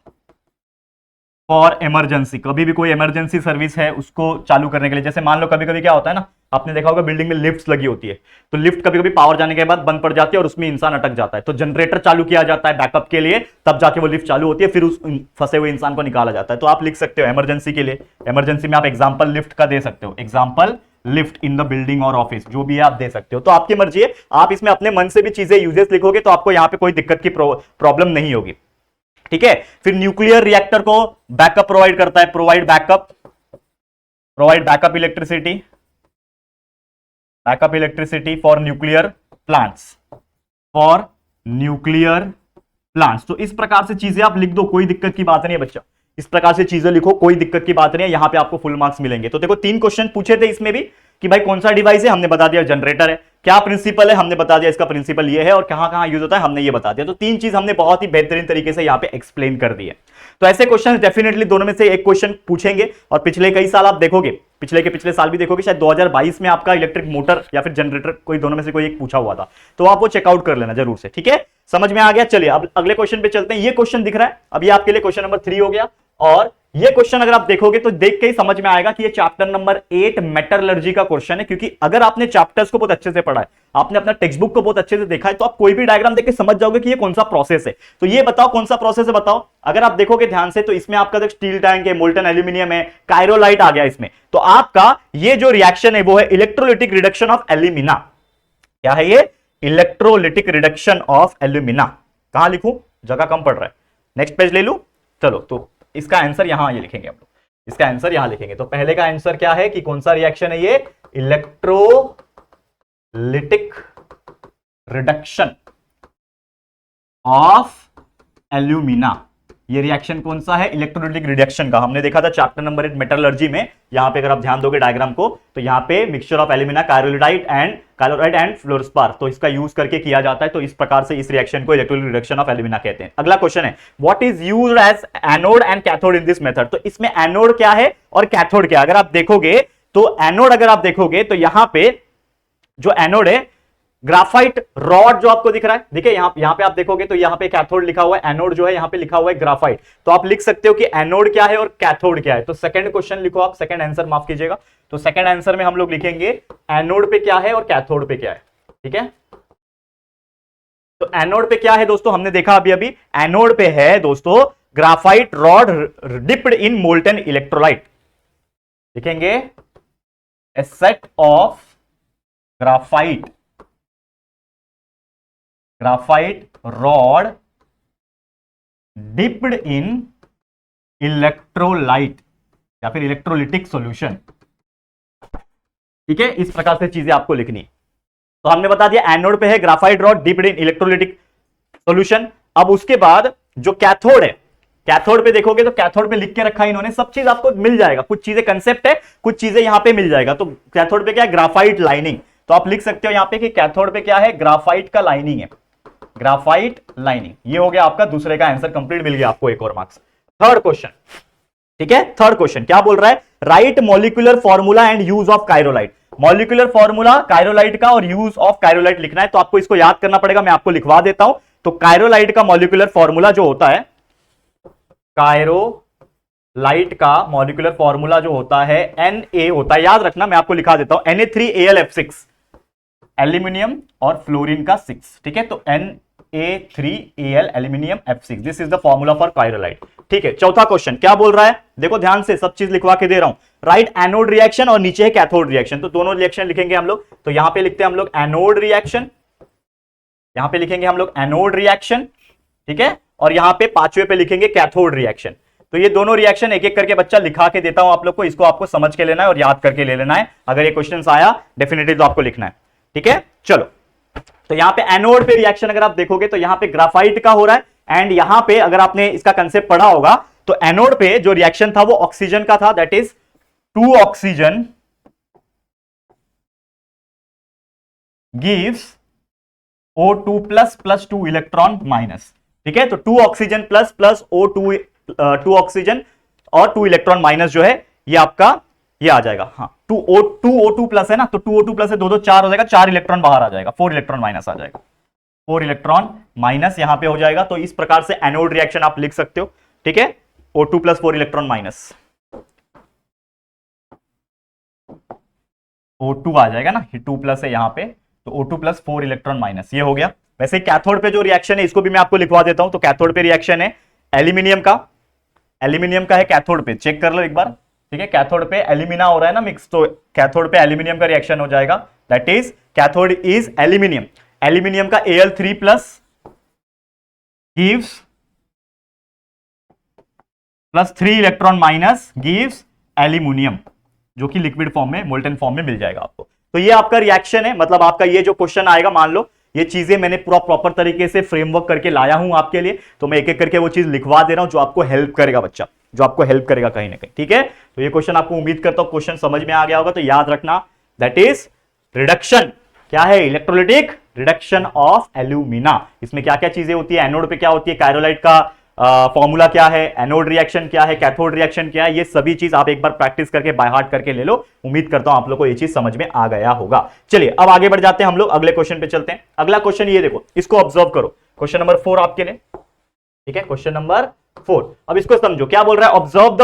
for emergency. कभी भी कोई इमरजेंसी सर्विस है उसको चालू करने के लिए, जैसे मान लो कभी कभी क्या होता है ना, आपने देखा होगा बिल्डिंग में लिफ्ट्स लगी होती है, तो लिफ्ट कभी कभी पावर जाने के बाद बंद पड़ जाती है और उसमें इंसान अटक जाता है, तो जनरेटर चालू किया जाता है बैकअप के लिए, तब जाके वो लिफ्ट चालू होती है, फिर उस फंसे हुए इंसान को निकाला जाता है। तो आप लिख सकते हो इमरजेंसी के लिए, इमरजेंसी में आप एग्जाम्पल लिफ्ट का दे सकते हो, example lift in the building और ऑफिस, जो भी आप दे सकते हो। तो आपकी मर्जी है, आप इसमें अपने मन से भी चीजें यूजेस लिखोगे तो आपको यहां पे कोई दिक्कत की प्रॉब्लम नहीं होगी। ठीक है, फिर न्यूक्लियर रिएक्टर को बैकअप प्रोवाइड करता है, provide backup electricity for nuclear plants, तो इस प्रकार से चीजें आप लिख दो, कोई दिक्कत की बात नहीं है बच्चा। इस प्रकार से चीजें लिखो, कोई दिक्कत की बात नहीं है, यहां पे आपको फुल मार्क्स मिलेंगे। तो देखो 3 क्वेश्चन पूछे थे इसमें भी, कि भाई कौन सा डिवाइस है, हमने बता दिया जनरेटर है, क्या प्रिंसिपल है, हमने बता दिया इसका प्रिंसिपल ये है, और कहां कहां यूज होता है हमने ये बता दिया। तो 3 चीज हमने बहुत ही बेहतरीन तरीके से यहां पे एक्सप्लेन कर दी है। तो ऐसे क्वेश्चन डेफिनेटली दोनों में से एक क्वेश्चन पूछेंगे, और पिछले कई साल आप देखोगे, पिछले के पिछले साल भी देखोगे, शायद 2022 में आपका इलेक्ट्रिक मोटर या फिर जनरेटर, कोई दोनों में से कोई एक पूछा हुआ था, तो आप वो चेकआउट कर लेना जरूर से। ठीक है, समझ में आ गया। चलिए अब अगले क्वेश्चन पे चलते हैं। ये क्वेश्चन दिख रहा है, अब ये आपके लिए क्वेश्चन नंबर 3 हो गया, और ये क्वेश्चन अगर आप देखोगे तो देख के ही समझ में आएगा कि ये चैप्टर नंबर 8 मेटलर्जी का क्वेश्चन है, क्योंकि अगर आपने चैप्टर्स को बहुत अच्छे से पढ़ा है, आपने अपना टेक्स्ट बुक को बहुत अच्छे से देखा है, तो आप कोई भी डायग्राम देख के समझ जाओगे कि ये कौन सा प्रोसेस है। तो ये बताओ कौन सा प्रोसेस है बताओ। अगर आप देखोगे ध्यान से तो इसमें आपका देख स्टील टैंक है, मोल्टन एल्यूमिनियम है, कायरोलाइट आ गया इसमें। तो आपका ये जो रिएक्शन है वो है इलेक्ट्रोलिटिक रिडक्शन ऑफ एल्यूमिना। क्या है ये? Electrolytic reduction of alumina. कहां लिखूं, जगह कम पड़ रहा है, नेक्स्ट पेज ले लूं। चलो, तो इसका आंसर यहां ये लिखेंगे हम लोग, इसका आंसर यहां लिखेंगे। तो पहले का आंसर क्या है कि कौन सा रिएक्शन है ये? Electrolytic reduction of alumina. ये रिएक्शन कौन सा है? इलेक्ट्रोलिटिक रिडक्शन का। हमने देखा था चैप्टर नंबर 8 मेटलर्जी में। यहां पे अगर आप ध्यान दोगे डायग्राम को, तो यहां पे mixture of alumina, cryolite and fluorspar, तो इसका यूज करके किया जाता है। तो इस प्रकार से इस रिएक्शन को इलेक्ट्रोलिटिक रिडक्शन ऑफ एल्यूमिना कहते हैं। अगला क्वेश्चन है, what is used as anode and cathode in this method. तो इसमें एनोड क्या है और कैथोड क्या है? अगर आप देखोगे तो एनोड, अगर आप देखोगे तो यहां पे जो एनोड है, ग्राफाइट रॉड जो आपको दिख रहा है, देखिए यहां पे आप देखोगे तो यहां पे कैथोड लिखा हुआ है, एनोड जो है यहां पे लिखा हुआ है ग्राफाइट। तो आप लिख सकते हो कि एनोड क्या है और कैथोड क्या है। तो सेकंड क्वेश्चन लिखो आप, सेकंड आंसर माफ कीजिएगा। तो सेकंड आंसर में हम लोग लिखेंगे एनोड पे क्या है और कैथोड पे क्या है। ठीक है, तो एनोड पे क्या है दोस्तों, हमने देखा अभी अभी, एनोड पे है दोस्तों graphite rod dipped in molten electrolyte. लिखेंगे a set of graphite rod dipped in electrolyte या फिर इलेक्ट्रोलिटिक सॉल्यूशन। ठीक है, इस प्रकार से चीजें आपको लिखनी। तो हमने बता दिया एनोड पे है ग्राफाइट रॉड डिप्ड इन इलेक्ट्रोलिटिक सॉल्यूशन। अब उसके बाद जो कैथोड है, कैथोड पे देखोगे तो कैथोड पे लिख के रखा है इन्होंने, सब चीज आपको मिल जाएगा, कुछ चीजें कंसेप्ट है, कुछ चीजें यहां पे मिल जाएगा। तो कैथोड पे क्या है, ग्राफाइट लाइनिंग। तो आप लिख सकते हो यहां पे कि कैथोड पे क्या है, ग्राफाइट का लाइनिंग है, ग्राफाइट लाइनिंग। ये हो गया आपका दूसरे का आंसर कंप्लीट, मिल गया आपको एक और मार्क्स। थर्ड क्वेश्चन, ठीक है, थर्ड क्वेश्चन क्या बोल रहा है, right molecular formula and use of cryolite. Molecular formula cryolite का और यूज ऑफ कायरोलाइट लिखना है, तो आपको इसको याद करना पड़ेगा, मैं आपको लिखवा देता हूं। तो कायरोलाइट का मॉलिक्यूलर फॉर्मूला जो होता है, कायरोलाइट का मॉलिक्यूलर फॉर्मूला जो होता है Na होता है, याद रखना, मैं आपको लिखा देता हूं, Na3AlF6, एल्यूमिनियम और फ्लोरीन का 6, ठीक है। तो Na3Al aluminium F6, this is the formula for cryolite. ठीक है, चौथा क्वेश्चन क्या बोल रहा है, देखो ध्यान से, सब चीज लिखवा के दे रहा हूं। राइट एनोड रिएक्शन और नीचे है कैथोड रिएक्शन, तो दोनों रिएक्शन लिखेंगे हम लोग। तो यहां पे लिखते हैं हम लोग एनोड रिएक्शन, यहां पे लिखेंगे हम लोग एनोड रिएक्शन, ठीक है, और यहां पे पांचवे पे लिखेंगे कैथोड रिएक्शन। तो ये दोनों रिएक्शन एक एक करके बच्चा लिखा के देता हूं आप लोग को, इसको आपको समझ के लेना है और याद करके ले लेना है। अगर ये क्वेश्चन आया डेफिनेटली तो आपको लिखना है, ठीक है। चलो, तो यहां पे एनोड पे रिएक्शन अगर आप देखोगे तो यहां पे ग्राफाइट का हो रहा है, एंड यहां पे अगर आपने इसका कंसेप्ट पढ़ा होगा तो एनोड पे जो रिएक्शन था वो ऑक्सीजन का था, that is 2 oxygen gives O2 plus 2 electron minus, ठीक है। तो 2 ऑक्सीजन प्लस O2, 2 ऑक्सीजन और 2 इलेक्ट्रॉन माइनस जो है ये आपका ये आ जाएगा, हाँ 2O2 प्लस है ना, तो 2O2 प्लस है, 2 2 4 हो जाएगा, 4 इलेक्ट्रॉन बाहर आ जाएगा, 4 इलेक्ट्रॉन माइनस आ जाएगा, 4 इलेक्ट्रॉन माइनस यहां पे हो जाएगा। तो इस प्रकार से एनोड रिएक्शन आप लिख सकते हो, ठीक है, O2 plus 4 electron minus, O2 आ जाएगा ना, 2 प्लस है यहां पे, तो O2 प्लस 4 इलेक्ट्रॉन माइनस, ये हो गया। वैसे कैथोड पे जो रिएक्शन है इसको भी मैं आपको लिखवा देता हूं। तो कैथोड पे रिएक्शन है एल्यूमिनियम का है कैथोड पे, चेक कर लो एक बार, ठीक है। कैथोड पे एल्यूमिना हो रहा है ना मिक्स, तो कैथोड पे एल्यूमिनियम का रिएक्शन हो जाएगा, that is cathode is aluminium. Aluminium का Al3 plus gives plus 3 electron minus gives aluminium, जो कि लिक्विड फॉर्म में, मोल्टन फॉर्म में मिल जाएगा आपको। तो ये आपका रिएक्शन है, मतलब आपका ये जो क्वेश्चन आएगा, मान लो ये चीजें मैंने पूरा प्रॉपर तरीके से फ्रेमवर्क करके लाया हूं आपके लिए, तो मैं एक एक करके वो चीज लिखवा दे रहा हूं जो आपको हेल्प करेगा बच्चा, जो आपको हेल्प करेगा कहीं ना कहीं, ठीक है। तो ये क्वेश्चन आपको उम्मीद करता हूं क्वेश्चन समझ में आ गया होगा। तो याद रखना, दैट इज रिडक्शन, क्या है, इलेक्ट्रोलिटिक रिडक्शन ऑफ एल्यूमिना। इसमें क्या क्या चीजें होती है, एनोड पे क्या होती है, कायरोलाइट का फॉर्मूला क्या है, एनोड रिएक्शन क्या है, कैथोड रिएक्शन क्या है, ये सभी चीज आप एक बार प्रैक्टिस करके बाय हार्ट करके ले लो। उम्मीद करता हूं आप लोग को ये चीज समझ में आ गया होगा। चलिए अब आगे बढ़ जाते हैं हम लोग, अगले क्वेश्चन पे चलते हैं। अगला क्वेश्चन ये देखो, इसको ऑब्जर्व करो, क्वेश्चन नंबर 4 आपके लिए, ठीक है, क्वेश्चन नंबर 4। अब इसको समझो, क्या बोल रहा है, observe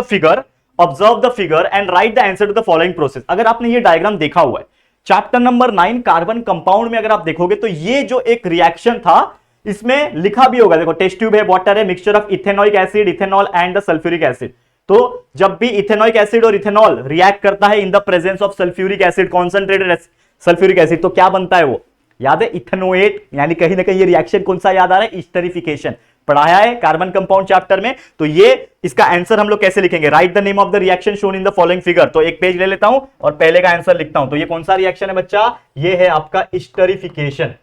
the figure and write the answer to the following process. अगर आपने ये डायग्राम देखा हुआ है चैप्टर नंबर 9 कार्बन कंपाउंड में, अगर आप देखोगे तो ये जो एक रिएक्शन था इसमें लिखा भी होगा, देखो टेस्ट ट्यूब है, वाटर है, mixture of ethanoic acid, ethanol and the sulphuric acid. तो जब भी इथेनॉइक एसिड और इथेनॉल रिएक्ट करता है in the presence of sulphuric acid, concentrated sulphuric acid, तो क्या बनता है वो, याद है, इथेनोएट, यानी कहीं ना कहीं ये रिएक्शन कौन सा याद आ रहा है, इस्टरिफिकेशन, पढ़ाया है कार्बन कंपाउंड चैप्टर में। तो ये इसका आंसर हम लोग कैसे लिखेंगे, right the name of the reaction shown in the following figure. तो एक पेज ले लेता हूं और पहले का आंसर लिखता हूं। तो ये कौन सा रिएक्शन है बच्चा, ये है आपका इस्टरिफिकेशन।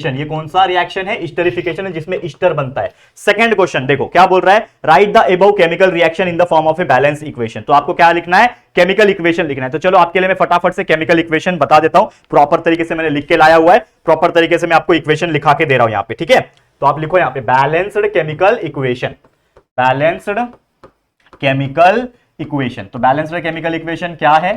ये कौन सा रिएक्शन है, इस्टरिफिकेशन है, जिसमें ईस्टर बनता है। सेकंड क्वेश्चन देखो क्या बोल रहा है, right the above chemical reaction in the form of a balance equation. तो आपको क्या लिखना है, केमिकल इक्वेशन लिखना है। तो चलो आपके लिए मैं फटाफट से केमिकल इक्वेशन बता देता हूं, प्रॉपर तरीके से मैंने लिख के लाया हुआ है, प्रॉपर तरीके से मैं आपको इक्वेशन लिखा के दे रहा हूं यहां पे, ठीक है। तो आप लिखो यहां पे balanced chemical equation, balanced chemical equation. तो बैलेंस्ड केमिकल इक्वेशन क्या है,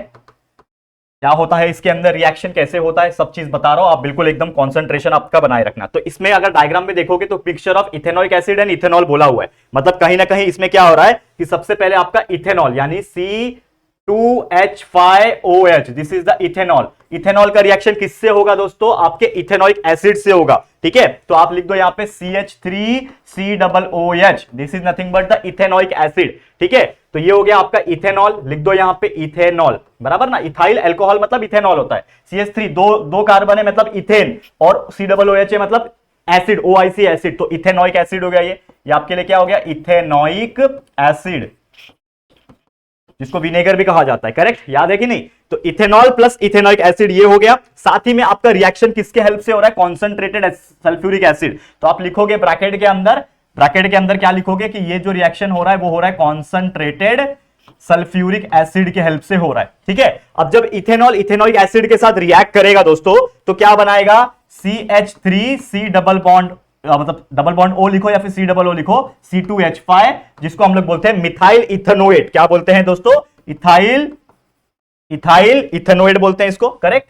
क्या होता है इसके अंदर, रिएक्शन कैसे होता है, सब चीज बता रहा हूं, आप बिल्कुल एकदम कंसंट्रेशन आपका बनाए रखना। तो इसमें अगर डायग्राम में देखोगे तो picture of ethanoic acid and ethanol बोला हुआ है, मतलब कहीं ना कहीं इसमें क्या हो रहा है कि सबसे पहले आपका इथेनॉल यानी 2H5OH, this is the ethanol. Ethanol का रिएक्शन किससे होगा दोस्तों? आपके इथेनॉइक एसिड से होगा। ठीक है, तो आप लिख दो यहां पे CH3COOH, this is nothing but the ethanoic acid. ठीक है, तो ये हो गया आपका इथेनॉल, लिख दो यहां पे इथेनॉल, बराबर ना। इथाइल अल्कोहल मतलब इथेनॉल होता है। CH3 दो कार्बन है मतलब इथेन, और COOH है मतलब एसिड, OIC एसिड, तो इथेनॉइक एसिड हो गया ये आपके लिए क्या हो गया? इथेनॉइक एसिड, जिसको विनेगर भी कहा जाता है। करेक्ट, याद है कि नहीं? तो इथेनॉल प्लस इथेनॉइक एसिड ये हो गया। साथ ही में आपका रिएक्शन किसके हेल्प से हो रहा है? Concentrated sulphuric acid. तो आप लिखोगे ब्रैकेट के अंदर क्या लिखोगे कि ये जो रिएक्शन हो रहा है वो हो रहा है कॉन्सेंट्रेटेड सल्फ्यूरिक एसिड के हेल्प से हो रहा है। ठीक है, अब जब इथेनॉल इथेनॉइक एसिड के साथ रिएक्ट करेगा दोस्तों, तो क्या बनाएगा? CH3C डबल बॉन्ड, मतलब डबल बॉन्ड O लिखो या फिर C डबल O लिखो, C2H5, जिसको हम लोग बोलते हैं मिथाइल इथेनोएट। क्या बोलते हैं दोस्तों? इथाइल इथेनोएट बोलते हैं इसको। करेक्ट,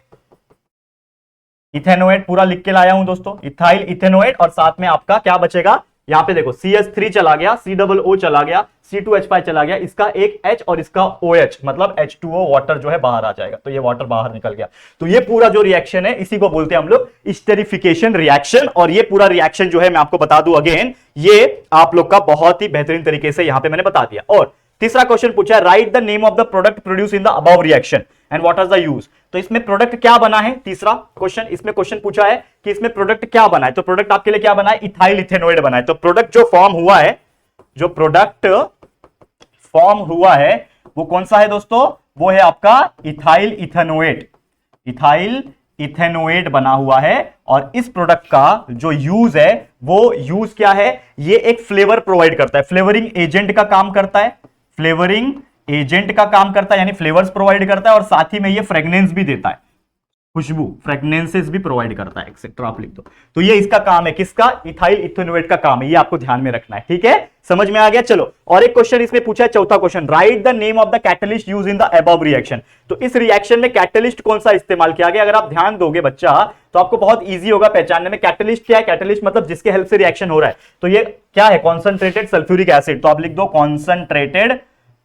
इथेनोएट पूरा लिख के लाया हूं दोस्तों, इथाइल इथेनोएट। और साथ में आपका क्या बचेगा? यहां पे देखो CH3 चला गया, COO चला गया, C2H5 चला गया, इसका एक H और इसका OH, मतलब H2O वाटर जो है बाहर आ जाएगा, तो ये वाटर बाहर निकल गया। तो ये पूरा जो रिएक्शन है इसी को बोलते हैं हम लोग स्टेरिफिकेशन रिएक्शन। और ये पूरा रिएक्शन जो है मैं आपको बता दूं अगेन, ये आप लोग का बहुत ही बेहतरीन तरीके से यहां पे मैंने बता दिया। और तीसरा क्वेश्चन पूछा है, right the name of the product produce in the above reaction and what is the use. तो इसमें प्रोडक्ट क्या बना है? तीसरा क्वेश्चन, इसमें क्वेश्चन पूछा है कि इसमें प्रोडक्ट क्या बना है। तो प्रोडक्ट आपके लिए क्या बना है? इथाइल इथेनोएट बना है। तो प्रोडक्ट जो फॉर्म हुआ है, जो प्रोडक्ट फॉर्म हुआ है वो कौन सा है दोस्तों? वो है आपका इथाइल इथेनोएट। इथाइल इथेनोएट बना हुआ है। और इस प्रोडक्ट का जो यूज है वो यूज क्या है? ये एक फ्लेवर प्रोवाइड करता है, फ्लेवरिंग एजेंट का काम करता है, फ्लेवरिंग एजेंट का काम करता है, यानी फ्लेवर्स प्रोवाइड करता है। और साथ ही में ये फ्रेग्रेंस भी देता है, खुशबू, फ्रेग्रेंसेस भी प्रोवाइड करता है, एक्सेट्रा आप लिख दो। तो ये इसका काम है, किसका? इथाइल इथेनोएट का काम है, ये आपको ध्यान में रखना है। ठीक है, समझ में आ गया? चलो, और एक क्वेश्चन इसमें पूछा है, चौथा question, right the name of the catalyst use in the above reaction. तो इस रिएक्शन में कैटलिस्ट कौन सा इस्तेमाल किया गया? अगर आप ध्यान दोगे बच्चा तो आपको बहुत इजी होगा पहचानने में। कैटलिस्ट क्या है? कैटलिस्ट मतलब जिसके हेल्प से रिएक्शन हो रहा है। तो ये क्या है? Concentrated sulphuric acid. तो आप लिख दो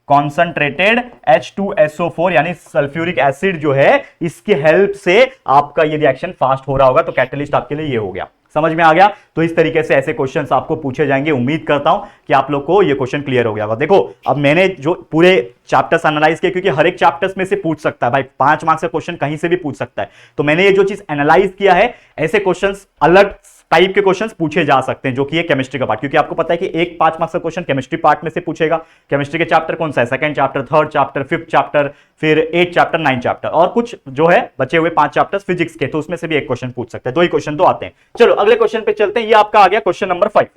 कॉन्सेंट्रेटेड H2SO4, यानी सल्फ्यूरिक एसिड जो है इसकी हेल्प से आपका ये रिएक्शन फास्ट हो रहा होगा। तो कैटलिस्ट आपके लिए ये हो गया। समझ में आ गया? तो इस तरीके से ऐसे क्वेश्चंस आपको पूछे जाएंगे। उम्मीद करता हूं कि आप लोग को ये क्वेश्चन क्लियर हो गया होगा। देखो, अब मैंने जो पूरे चैप्टर्स एनालाइज किए, क्योंकि हर एक चैप्टर्स में से पूछ सकता है भाई, 5 मार्क्स का क्वेश्चन कहीं से भी पूछ सकता है। तो मैंने ये जो चीज एनालाइज किया है, ऐसे क्वेश्चंस अलग टाइप के क्वेश्चंस पूछे जा सकते हैं, जो कि ये केमिस्ट्री का पार्ट, क्योंकि आपको पता है कि एक 5 मार्क्स का क्वेश्चन केमिस्ट्री पार्ट में से पूछेगा। केमिस्ट्री के चैप्टर कौन सा है? Second chapter, third chapter, fifth chapter, फिर 8 चैप्टर, 9 चैप्टर, और कुछ जो है बचे हुए 5 चैप्टर्स फिजिक्स के, तो उसमें से भी एक क्वेश्चन पूछ सकते हैं। 2 ही क्वेश्चन तो आते हैं। चलो अगले क्वेश्चन पे चलते हैं। ये आपका आ गया क्वेश्चन नंबर 5,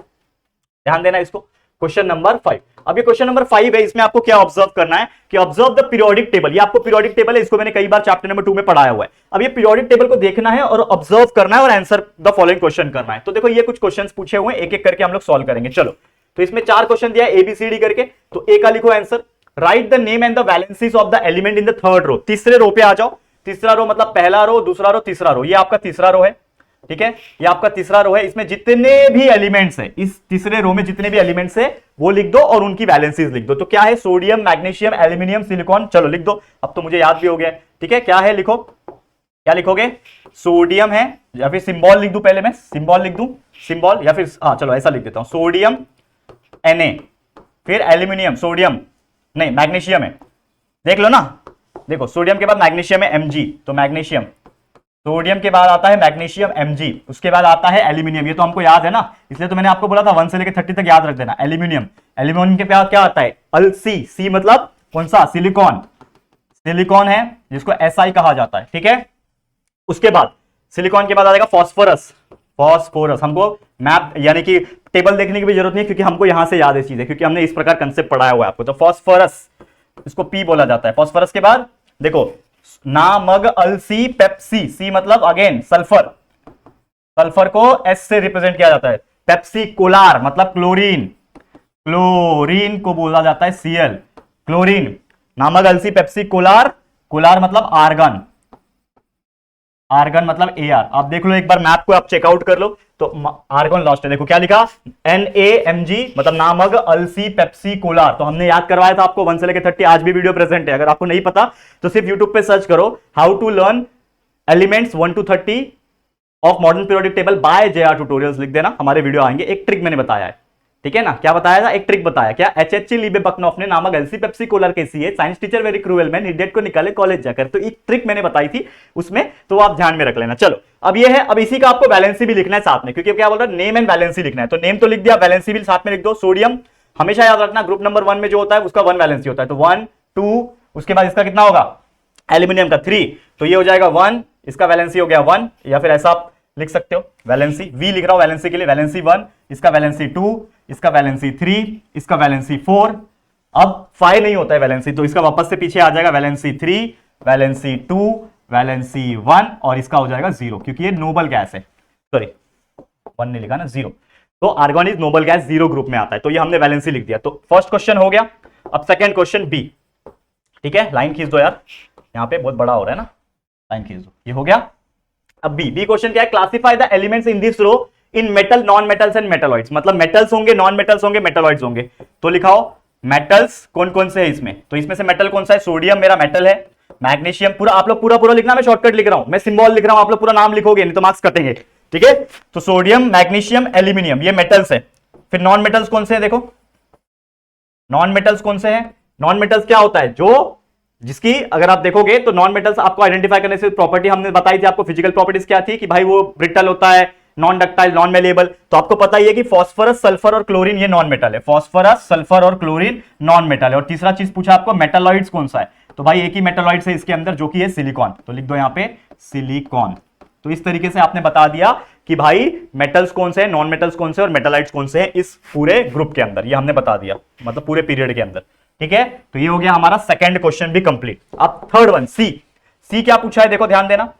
ध्यान देना इसको, क्वेश्चन नंबर 5। अब ये क्वेश्चन नंबर 5 है, इसमें आपको क्या ऑब्जर्व करना है कि ऑब्जर्व द पीरियोडिक टेबल। ये आपको पीरियोडिक टेबल है, इसको मैंने कई बार चैप्टर नंबर 2 में पढ़ाया हुआ है। अब ये पीरियोडिक टेबल को देखना है और ऑब्जर्व करना है और आंसर द फॉलोइंग क्वेश्चन करना है। तो देखो, ये कुछ क्वेश्चंस पूछे हुए हैं, एक एक करके हम लोग सॉल्व करेंगे। चलो, तो इसमें 4 क्वेश्चन दिया है ABCD करके। तो ए का लिखो answer, write the name and the valencies of the element in the third row. तीसरे रो पे आ जाओ। तीसरा रो मतलब पहला रो, दूसरा रो, तीसरा रो, ये आपका तीसरा रो है। ठीक है, ये आपका तीसरा रो है। इसमें जितने भी एलिमेंट्स हैं, इस तीसरे रो में जितने भी एलिमेंट्स हैं वो लिख दो और उनकी वैलेंसीज लिख दो। तो क्या है? Sodium, magnesium, aluminium, silicon. चलो लिख दो, अब तो मुझे याद भी हो गया। ठीक है, क्या है? लिखो, क्या लिखोगे? सोडियम है, या फिर सिंबल लिख दूं? पहले मैं सिंबल लिख दूं, सिंबल, या फिर चलो ऐसा लिख देता हूं, सोडियम Na, फिर एल्यूमिनियम, सोडियम नहीं मैग्नीशियम है, देख लो ना। देखो, सोडियम के बाद मैग्नीशियम है Mg, तो मैग्नीशियम, सोडियम के बाद आता है मैग्नीशियम Mg, उसके बाद आता है एल्यूमिनियम। ये तो हमको याद है ना, इसलिए तो मैंने आपको बोला था 1 से लेकर 30 तक याद रख देना। एल्यूमिनियम, एल्यूमिनियम के बाद क्या आता है? Al-C, C मतलब कौन सा? सिलिकॉन, सिलिकॉन है जिसको Si कहा जाता है। ठीक है, उसके बाद सिलिकॉन के बाद आ जाएगा फॉस्फोरस। फॉस्फोरस हमको मैप यानी कि टेबल देखने की भी जरूरत नहीं, क्योंकि हमको यहां से याद है चीजें, क्योंकि हमने इस प्रकार कंसेप्ट पढ़ाया हुआ है आपको। तो फॉस्फोरस, इसको P बोला जाता है। फॉस्फोरस के बाद देखो, नामग-Al-C, पेप्सी, सी मतलब अगेन सल्फर, सल्फर को S से रिप्रेजेंट किया जाता है। पेप्सी कोलार मतलब क्लोरीन, क्लोरीन को बोला जाता है Cl, क्लोरीन। नामग-Al-C, पेप्सी कोलार, कोलार मतलब आर्गन, आर्गन मतलब Ar। आप देख लो एक बार मैप को, आप चेकआउट कर लो तो आर्गन लॉस्ट है। देखो क्या लिखा, NaMg मतलब नामक, अलसी, पेप्सी, कोलार। तो हमने याद करवाया था आपको 1 से लेकर 30, आज भी वीडियो प्रेजेंट है। अगर आपको नहीं पता तो सिर्फ यूट्यूब पे सर्च करो how to learn elements 1 to 30 of modern periodic table by JR tutorials लिख देना, हमारे वीडियो आएंगे। एक ट्रिक मैंने बताया है, ठीक है ना। क्या बताया था, एक ट्रिक बताया। क्या, HH लीबे बकनॉफ ने नामक एलसी पेप्सी कोलर के CA science teacher very cruel man हिडेट को निकाले कॉलेज जाकर। तो एक ट्रिक मैंने बताई थी उसमें, तो आप ध्यान में रख लेना। चलो अब ये है, अब इसी का आपको वैलेंसी भी लिखना है साथ में, क्योंकि क्या बोल रहा है, नेम एंड वैलेंसी लिखना है। तो नेम तो लिख दिया, वैलेंसी भी साथ में लिख दो। सोडियम हमेशा याद रखना, ग्रुप नंबर 1 में जो होता है उसका 1 वैलेंसी होता है। तो 1 2, उसके बाद इसका कितना होगा, एल्यूमिनियम का 3, तो ये हो जाएगा 1, इसका वैलेंसी हो गया 1, या फिर ऐसा आप लिख सकते हो वैलेंसी, वी लिख रहा हूं वैलेंसी के लिए, वैलेंसी 1, इसका वैलेंसी 2, इसका वैलेंसी 3, इसका वैलेंसी 4। अब 5 नहीं होता है वैलेंसी, तो इसका वापस से पीछे आ जाएगा वैलेंसी 3, वैलेंसी 2, वैलेंसी 1, और इसका हो जाएगा 0, क्योंकि ये नोबल गैस है। सॉरी 1 नहीं लिखा ना, 0। तो argon is noble gas, 0 group में आता है। तो ये हमने वैलेंसी लिख दिया। तो फर्स्ट क्वेश्चन हो गया। अब सेकेंड क्वेश्चन बी, ठीक है, लाइन खींच दो यार, यहां पे बहुत बड़ा हो रहा है ना, लाइन खींच दो, ये हो गया। अब बी क्वेश्चन क्या है, classify the elements in this row in metal, non metals and metalloids. मतलब मेटल्स होंगे, नॉन मेटल्स होंगे, मेटलॉइड्स होंगे। तो लिखाओ मेटल्स कौन कौन से है इसमें। तो इसमें से मेटल कौन सा है, सोडियम मेरा मेटल है, मैग्नीशियम, पूरा आप लोग पूरा लिखना, मैं शॉर्टकट लिख रहा हूं, मैं सिंबल लिख रहा हूं, आप लोग पूरा नाम लिखोगे नहीं तो मार्क्स कटेंगे, ठीक है। तो सोडियम, मैग्नीशियम, एल्यूमिनियम, ये मेटल्स है। फिर नॉन मेटल्स कौन से है, देखो नॉन मेटल्स कौन से हैं। नॉन मेटल्स क्या होता है, जो जिसकी अगर आप देखोगे तो नॉन मेटल्स आपको आइडेंटिफाई करने से प्रॉपर्टी हमने बताई थी आपको, फिजिकल प्रॉपर्टीज क्या थी कि भाई वो ब्रिटल होता है, नॉन डक्टाइल, नॉन मेलेबल। तो आपको पता ही है कि फास्फोरस, सल्फर और क्लोरीन ये नॉन मेटल है, फास्फोरस, सल्फर और क्लोरीन नॉन मेटल है। और तीसरा चीज पूछा आपको मेटालॉइड्स कौन सा है, तो भाई एक ही मेटालॉइड्स है इसके अंदर, जो कि है सिलिकॉन। तो लिख दो यहां पे सिलिकॉन। तो इस तरीके से आपने बता दिया कि भाई मेटल्स कौन से हैं, नॉन मेटल्स कौन से और मेटालाइट्स कौन से हैं इस पूरे ग्रुप के अंदर, ये हमने बता दिया, मतलब पूरे पीरियड के अंदर, ठीक है। तो ये हो गया हमारा सेकंड क्वेश्चन भी कंप्लीट। अब थर्ड वन, सी क्या पूछा है, देखो ध्यान देना।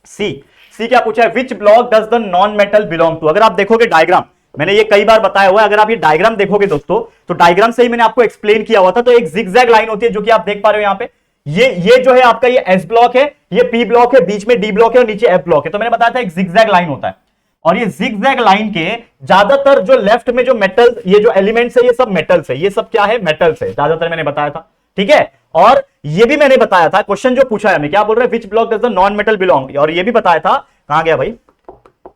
सी क्या पूछा है, which block does the non metal belong to. अगर आप देखोगे डायग्राम, मैंने ये कई बार बताया हुआ है, अगर आप ये डायग्राम देखोगे दोस्तों, तो डायग्राम से ही मैंने आपको एक्सप्लेन किया हुआ था। तो एक जिगजैग लाइन होती है जो कि आप देख पा रहे हो यहां पे, ये जो है आपका ये एस ब्लॉक है, ये पी ब्लॉक है, बीच में डी ब्लॉक है और नीचे एफ ब्लॉक है। तो मैंने बताया था एक जिगजैग लाइन होता है, और ये जिगजैग लाइन के ज्यादातर जो लेफ्ट में जो मेटल, ये जो एलिमेंट्स है ये सब मेटल्स है, ये सब क्या है, मेटल्स है ज्यादातर, मैंने बताया था, ठीक है। और ये भी मैंने बताया था, क्वेश्चन जो पूछा है हमें, क्या बोल रहे हैं, which block does the non metal belong, और ये भी बताया था, कहां गया भाई,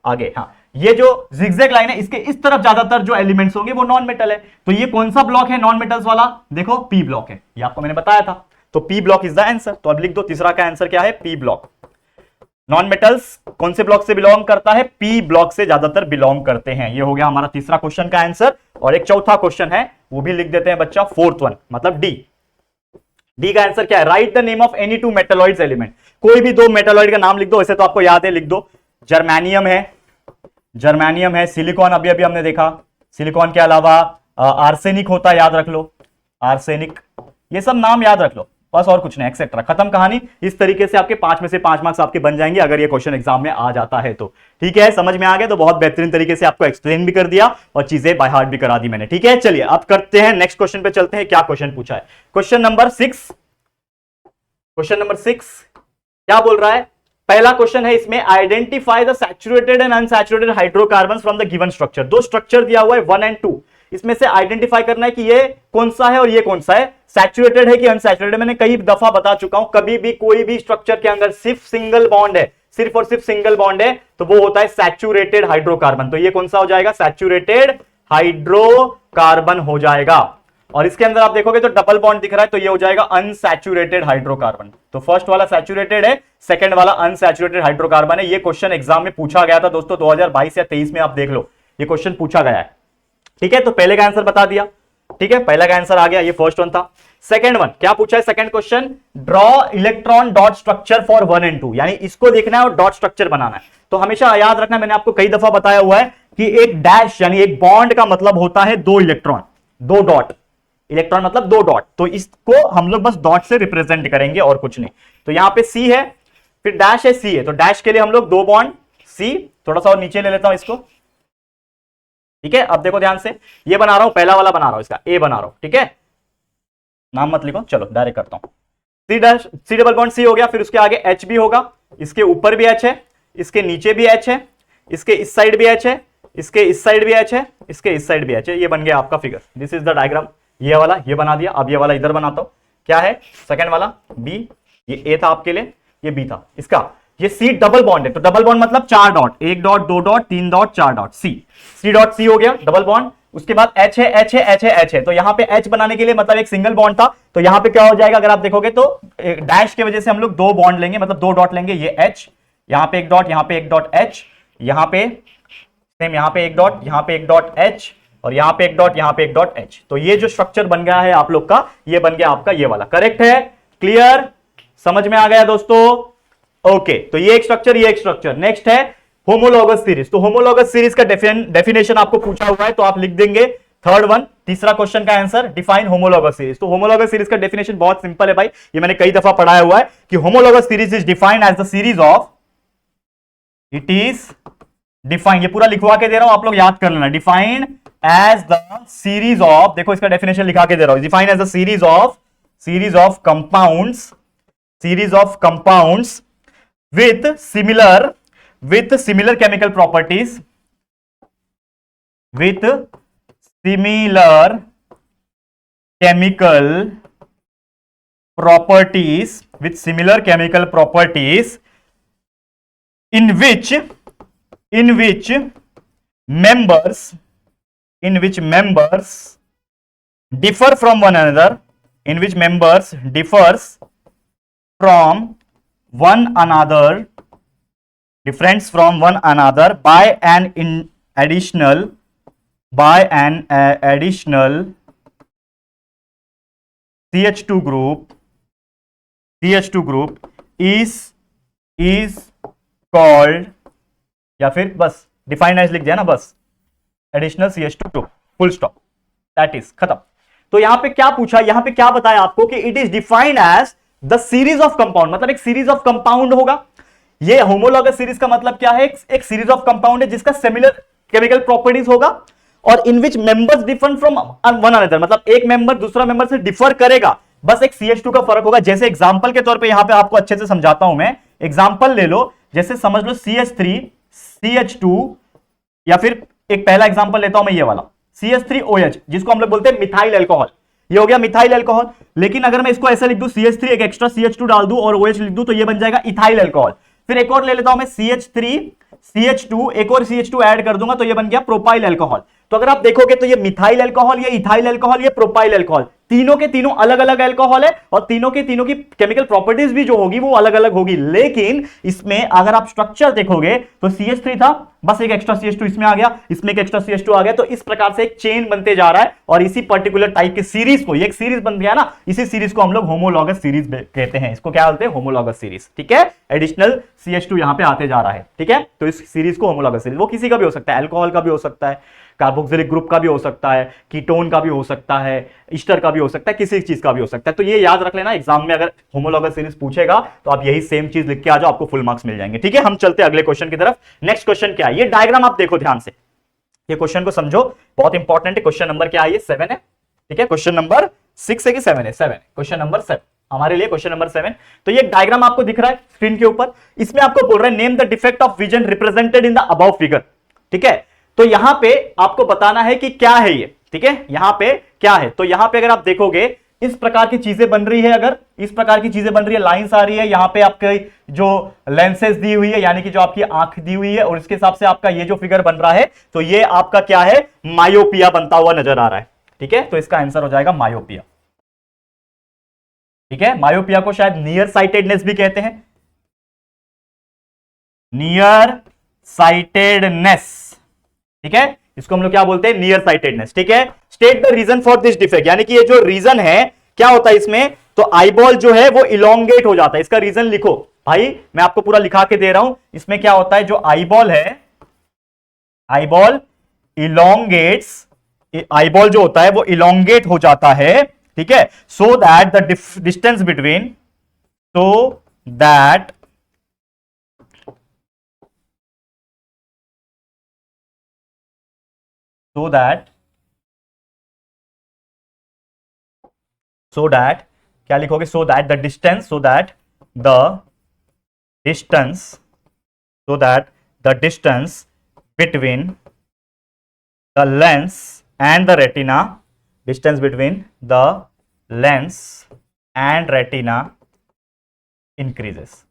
आगे, हाँ, ये जो जिगजैग लाइन है इसके इस तरफ ज्यादातर जो एलिमेंट्स होंगे वो नॉन मेटल है। तो ये कौन सा ब्लॉक है नॉन मेटल्स वाला, देखो पी ब्लॉक है, ये आपको मैंने बताया था। तो P block is the answer. तो अब लिख दो तीसरा का आंसर क्या है, पी ब्लॉक। नॉन मेटल्स कौन से ब्लॉक से बिलोंग करता है, पी ब्लॉक से ज्यादातर बिलोंग करते हैं। ये हो गया हमारा तीसरा क्वेश्चन का आंसर। और एक चौथा क्वेश्चन है, वो भी लिख देते हैं बच्चा, फोर्थ वन, मतलब डी का आंसर क्या है, right the name of any two metalloids element. कोई भी दो मेटलॉइड का नाम लिख दो, वैसे तो आपको याद है, लिख दो। जर्मेनियम है, सिलिकॉन अभी अभी हमने देखा, सिलिकॉन के अलावा आर्सेनिक होता है, याद रख लो, आर्सेनिक, ये सब नाम याद रख लो बस, और कुछ नहीं, एक्सेट्रा, खत्म कहानी। इस तरीके से आपके 5 में से 5 मार्क्स आपके बन जाएंगे अगर ये क्वेश्चन एग्जाम में आ जाता है तो, ठीक है। समझ में आ गया तो बहुत बेहतरीन तरीके से आपको एक्सप्लेन भी कर दिया और चीजें बाय हार्ट भी करा दी मैंने, ठीक है। चलिए अब करते हैं नेक्स्ट क्वेश्चन पे चलते हैं, क्या क्वेश्चन पूछा है, क्वेश्चन नंबर 6। क्वेश्चन नंबर 6 क्या बोल रहा है, पहला क्वेश्चन है इसमें, identify the saturated and unsaturated hydrocarbons from the given structure. दो स्ट्रक्चर दिया हुआ है 1 और 2, इसमें से आइडेंटिफाई करना है कि ये कौन सा है और ये कौन सा है, सैचुरेटेड है कि अनसैचुरेटेड। मैंने कई दफा बता चुका हूं, कभी भी कोई भी स्ट्रक्चर के अंदर सिर्फ सिंगल बॉन्ड है, सिर्फ और सिर्फ सिंगल बॉन्ड है, तो वो होता है सैचुरेटेड हाइड्रोकार्बन। तो ये कौन सा हो जाएगा, सैचुरेटेड हाइड्रोकार्बन हो जाएगा। और इसके अंदर आप देखोगे तो डबल बॉन्ड दिख रहा है, तो ये हो जाएगा अनसैचुरेटेड हाइड्रोकार्बन। तो फर्स्ट वाला सैचुरेटेड है, सेकंड वाला अनसैचुरेटेड हाइड्रोकार्बन है। ये क्वेश्चन एग्जाम में पूछा गया था दोस्तों, 2022 या 23 में, आप देख लो ये क्वेश्चन पूछा गया है, ठीक है। तो पहले का आंसर बता दिया, ठीक है, पहला का आंसर आ गया, ये फर्स्ट वन था। सेकंड वन क्या पूछा है, second question, draw electron dot structure for 1 और 2, यानी इसको देखना है और डॉट स्ट्रक्चर बनाना है। तो हमेशा याद रखना, मैंने आपको कई दफा बताया हुआ है कि एक डैश यानी एक बॉन्ड का मतलब होता है 2 इलेक्ट्रॉन, 2 डॉट, इलेक्ट्रॉन मतलब 2 डॉट। तो इसको हम लोग बस डॉट से रिप्रेजेंट करेंगे और कुछ नहीं। तो यहां पे सी है, फिर डैश है, सी है, तो डैश के लिए हम लोग 2 बॉन्ड सी, थोड़ा सा और नीचे ले लेता हूं इसको, ठीक है। अब देखो ध्यान से, ये बना रहा हूं, पहला वाला बना रहा हूं, इसका ए बना रहा हूं, ठीक है, नाम मत लिखो, चलो डायरेक्ट करता हूं। सी डबल बॉन्ड सी हो गया, फिर उसके आगे एच भी होगा, इसके ऊपर भी H है, इसके नीचे भी H है, इसके इस साइड भी H है, इसके इस साइड भी H है, इसके इस साइड भी H है। ये बन गया आपका figure. This is the diagram. ये वाला ये बना दिया। अब ये वाला इधर बनाता हूं। क्या है सेकंड वाला B, ये A था आपके लिए, ये B था इसका। ये C डबल बॉन्ड है, तो डबल बॉन्ड मतलब 4 dot, 1 dot 2 dot 3 dot 4 dot, C dot C हो गया डबल बॉन्ड। उसके बाद H है, H है, H है, H है। तो यहां पे H बनाने के लिए मतलब एक सिंगल बॉन्ड था, तो यहां पे क्या हो जाएगा अगर आप देखोगे तो डैश की वजह से हम लोग 2 बॉन्ड लेंगे, मतलब 2 डॉट लेंगे। ये H, यहां पे एक डॉट, यहां पे एक डॉट H, यहां पे सेम, यहां पे एक डॉट, यहां पे एक डॉट H, और यहां पे एक डॉट, यहां पे एक डॉट H। तो ये जो स्ट्रक्चर बन गया है आप लोग का, ये बन गया आपका ये वाला। करेक्ट है? क्लियर? समझ में आ गया दोस्तों? ओके, तो ये एक स्ट्रक्चर, ये एक स्ट्रक्चर। नेक्स्ट है होमोलॉगस सीरीज। तो होमोलॉगस सीरीज का डेफिनेशन आपको पूछा हुआ है, तो आप लिख देंगे थर्ड वन, तीसरा क्वेश्चन का आंसर, डिफाइन होमोलॉगस सीरीज। तो होमोलॉगस सीरीज का डेफिनेशन बहुत सिंपल है भाई, ये मैंने कई दफा पढ़ाया हुआ है कि homologous series is defined as the series of, it is defined, ये पूरा लिखवा के दे रहा हूं, आप लोग याद कर लेना। Defined as the series of, देखो इसका डेफिनेशन लिखा के दे रहा हूं, defined as the series of compounds, series of compounds with similar chemical properties, with similar chemical properties, with similar chemical properties, in which members differ from one another, in which members differs from one another, difference from one another by an additional CH2 group is called, या फिर बस defined as लिख दिया ना, बस additional CH2 group, full stop, that is खत्म। तो यहां पे क्या पूछा, यहां पे क्या बताया आपको कि it is defined as the series of compound, मतलब एक सीरीज ऑफ कंपाउंड होगा। ये होमोलॉगस सीरीज का मतलब क्या है, एक सीरीज ऑफ कंपाउंड है जिसका सिमिलर केमिकल प्रॉपर्टीज होगा, और in which members differ from one another, मतलब एक मेंबर दूसरा मेंबर से डिफर करेगा, बस एक CH2 का फर्क होगा। जैसे एग्जांपल के तौर पे यहां पे आपको अच्छे से समझाता हूं मैं, एग्जांपल ले लो, जैसे समझ लो CH3 CH2, या फिर एक पहला एग्जांपल लेता हूं मैं ये वाला CH3OH, जिसको हम लोग बोलते हैं मिथाइल अल्कोहल। ये हो गया मिथाइल अल्कोहल। लेकिन अगर मैं इसको ऐसा लिख दूं CH3 एक एक्स्ट्रा CH2 डाल दूं और OH लिख दूं, तो ये बन जाएगा इथाइल अल्कोहल। फिर एक और ले लेता हूं मैं CH3 CH2, एक और CH2 ऐड कर दूंगा, तो ये बन गया प्रोपाइल अल्कोहल। तो अगर आप देखोगे तो ये मिथाइल अल्कोहल, ये इथाइल अल्कोहल, ये प्रोपाइल अल्कोहल, तीनों के तीनों अलग अलग अल्कोहल है, और तीनों के तीनों की केमिकल प्रॉपर्टीज भी जो होगी वो अलग अलग होगी। लेकिन इसमें अगर आप स्ट्रक्चर देखोगे तो CH3 था, बस एक एक्स्ट्रा CH2 इसमें आ गया, इसमें एक एक्स्ट्रा CH2 आ गया, तो इस प्रकार से एक चेन बनते जा रहा है, और इसी पर्टिकुलर टाइप की सीरीज को, ये एक सीरीज बन गया ना, इसी सीरीज को हम लोग होमोलॉगस सीरीज कहते हैं। इसको क्या बोलते हैं? Homologous series. ठीक है, एडिशनल CH2 यहां पे आते जा रहा है। ठीक है, तो इस सीरीज को होमोलॉगस सीरीज, वो किसी का भी हो सकता है, अल्कोहल का भी हो सकता है, कार्बोक्सिलिक ग्रुप का भी हो सकता है, कीटोन का भी हो सकता है, ईस्टर का भी हो सकता है, किसी चीज का भी हो सकता है। तो ये याद रख लेना, एग्जाम में अगर होमोलॉगस सीरीज पूछेगा तो आप यही सेम चीज लिख के आ जाओ, आपको फुल मार्क्स मिल जाएंगे। ठीक है, हम चलते हैं अगले क्वेश्चन की तरफ। नेक्स्ट क्वेश्चन क्या है, ये डायग्राम आप देखो ध्यान से, ये क्वेश्चन को समझो, बहुत इंपॉर्टेंट है। क्वेश्चन नंबर क्या है? ये 7 है। ठीक है, क्वेश्चन नंबर 6 है कि 7 है? 7 है, क्वेश्चन नंबर 7 हमारे लिए, क्वेश्चन नंबर 7। तो ये डायग्राम आपको दिख रहा है स्क्रीन के ऊपर, इसमें आपको बोल रहा है name the defect of vision represented in the above figure. ठीक है, तो यहां पे आपको बताना है कि क्या है ये। ठीक है, यहां पे क्या है, तो यहां पे अगर आप देखोगे इस प्रकार की चीजें बन रही है, अगर इस प्रकार की चीजें बन रही है, लाइंस आ रही है, यहां पे आपकी जो लेंसेज दी हुई है, यानी कि जो आपकी आंख दी हुई है, और इसके हिसाब से आपका ये जो फिगर बन रहा है, तो ये आपका क्या है? मायोपिया बनता हुआ नजर आ रहा है। ठीक है, तो इसका आंसर हो जाएगा मायोपिया। ठीक है, मायोपिया को शायद नियर साइटेडनेस भी कहते हैं, नियर साइटेडनेस। ठीक है, इसको हम लोग क्या बोलते हैं? Near sightedness. ठीक है, state the reason for this defect, यानी कि ये जो रीजन है क्या होता है इसमें, तो आईबॉल जो है वो इलोंगेट हो जाता है। इसका रीजन लिखो भाई, मैं आपको पूरा लिखा के दे रहा हूं। इसमें क्या होता है, जो आईबॉल है, आईबॉल इलोंगेट्स, आईबॉल जो होता है वो इलोंगेट हो जाता है। ठीक है, so that the distance between, so that क्या लिखोगे? So that the distance, so that the distance, so that the distance between the lens and the retina, distance between the lens and retina increases.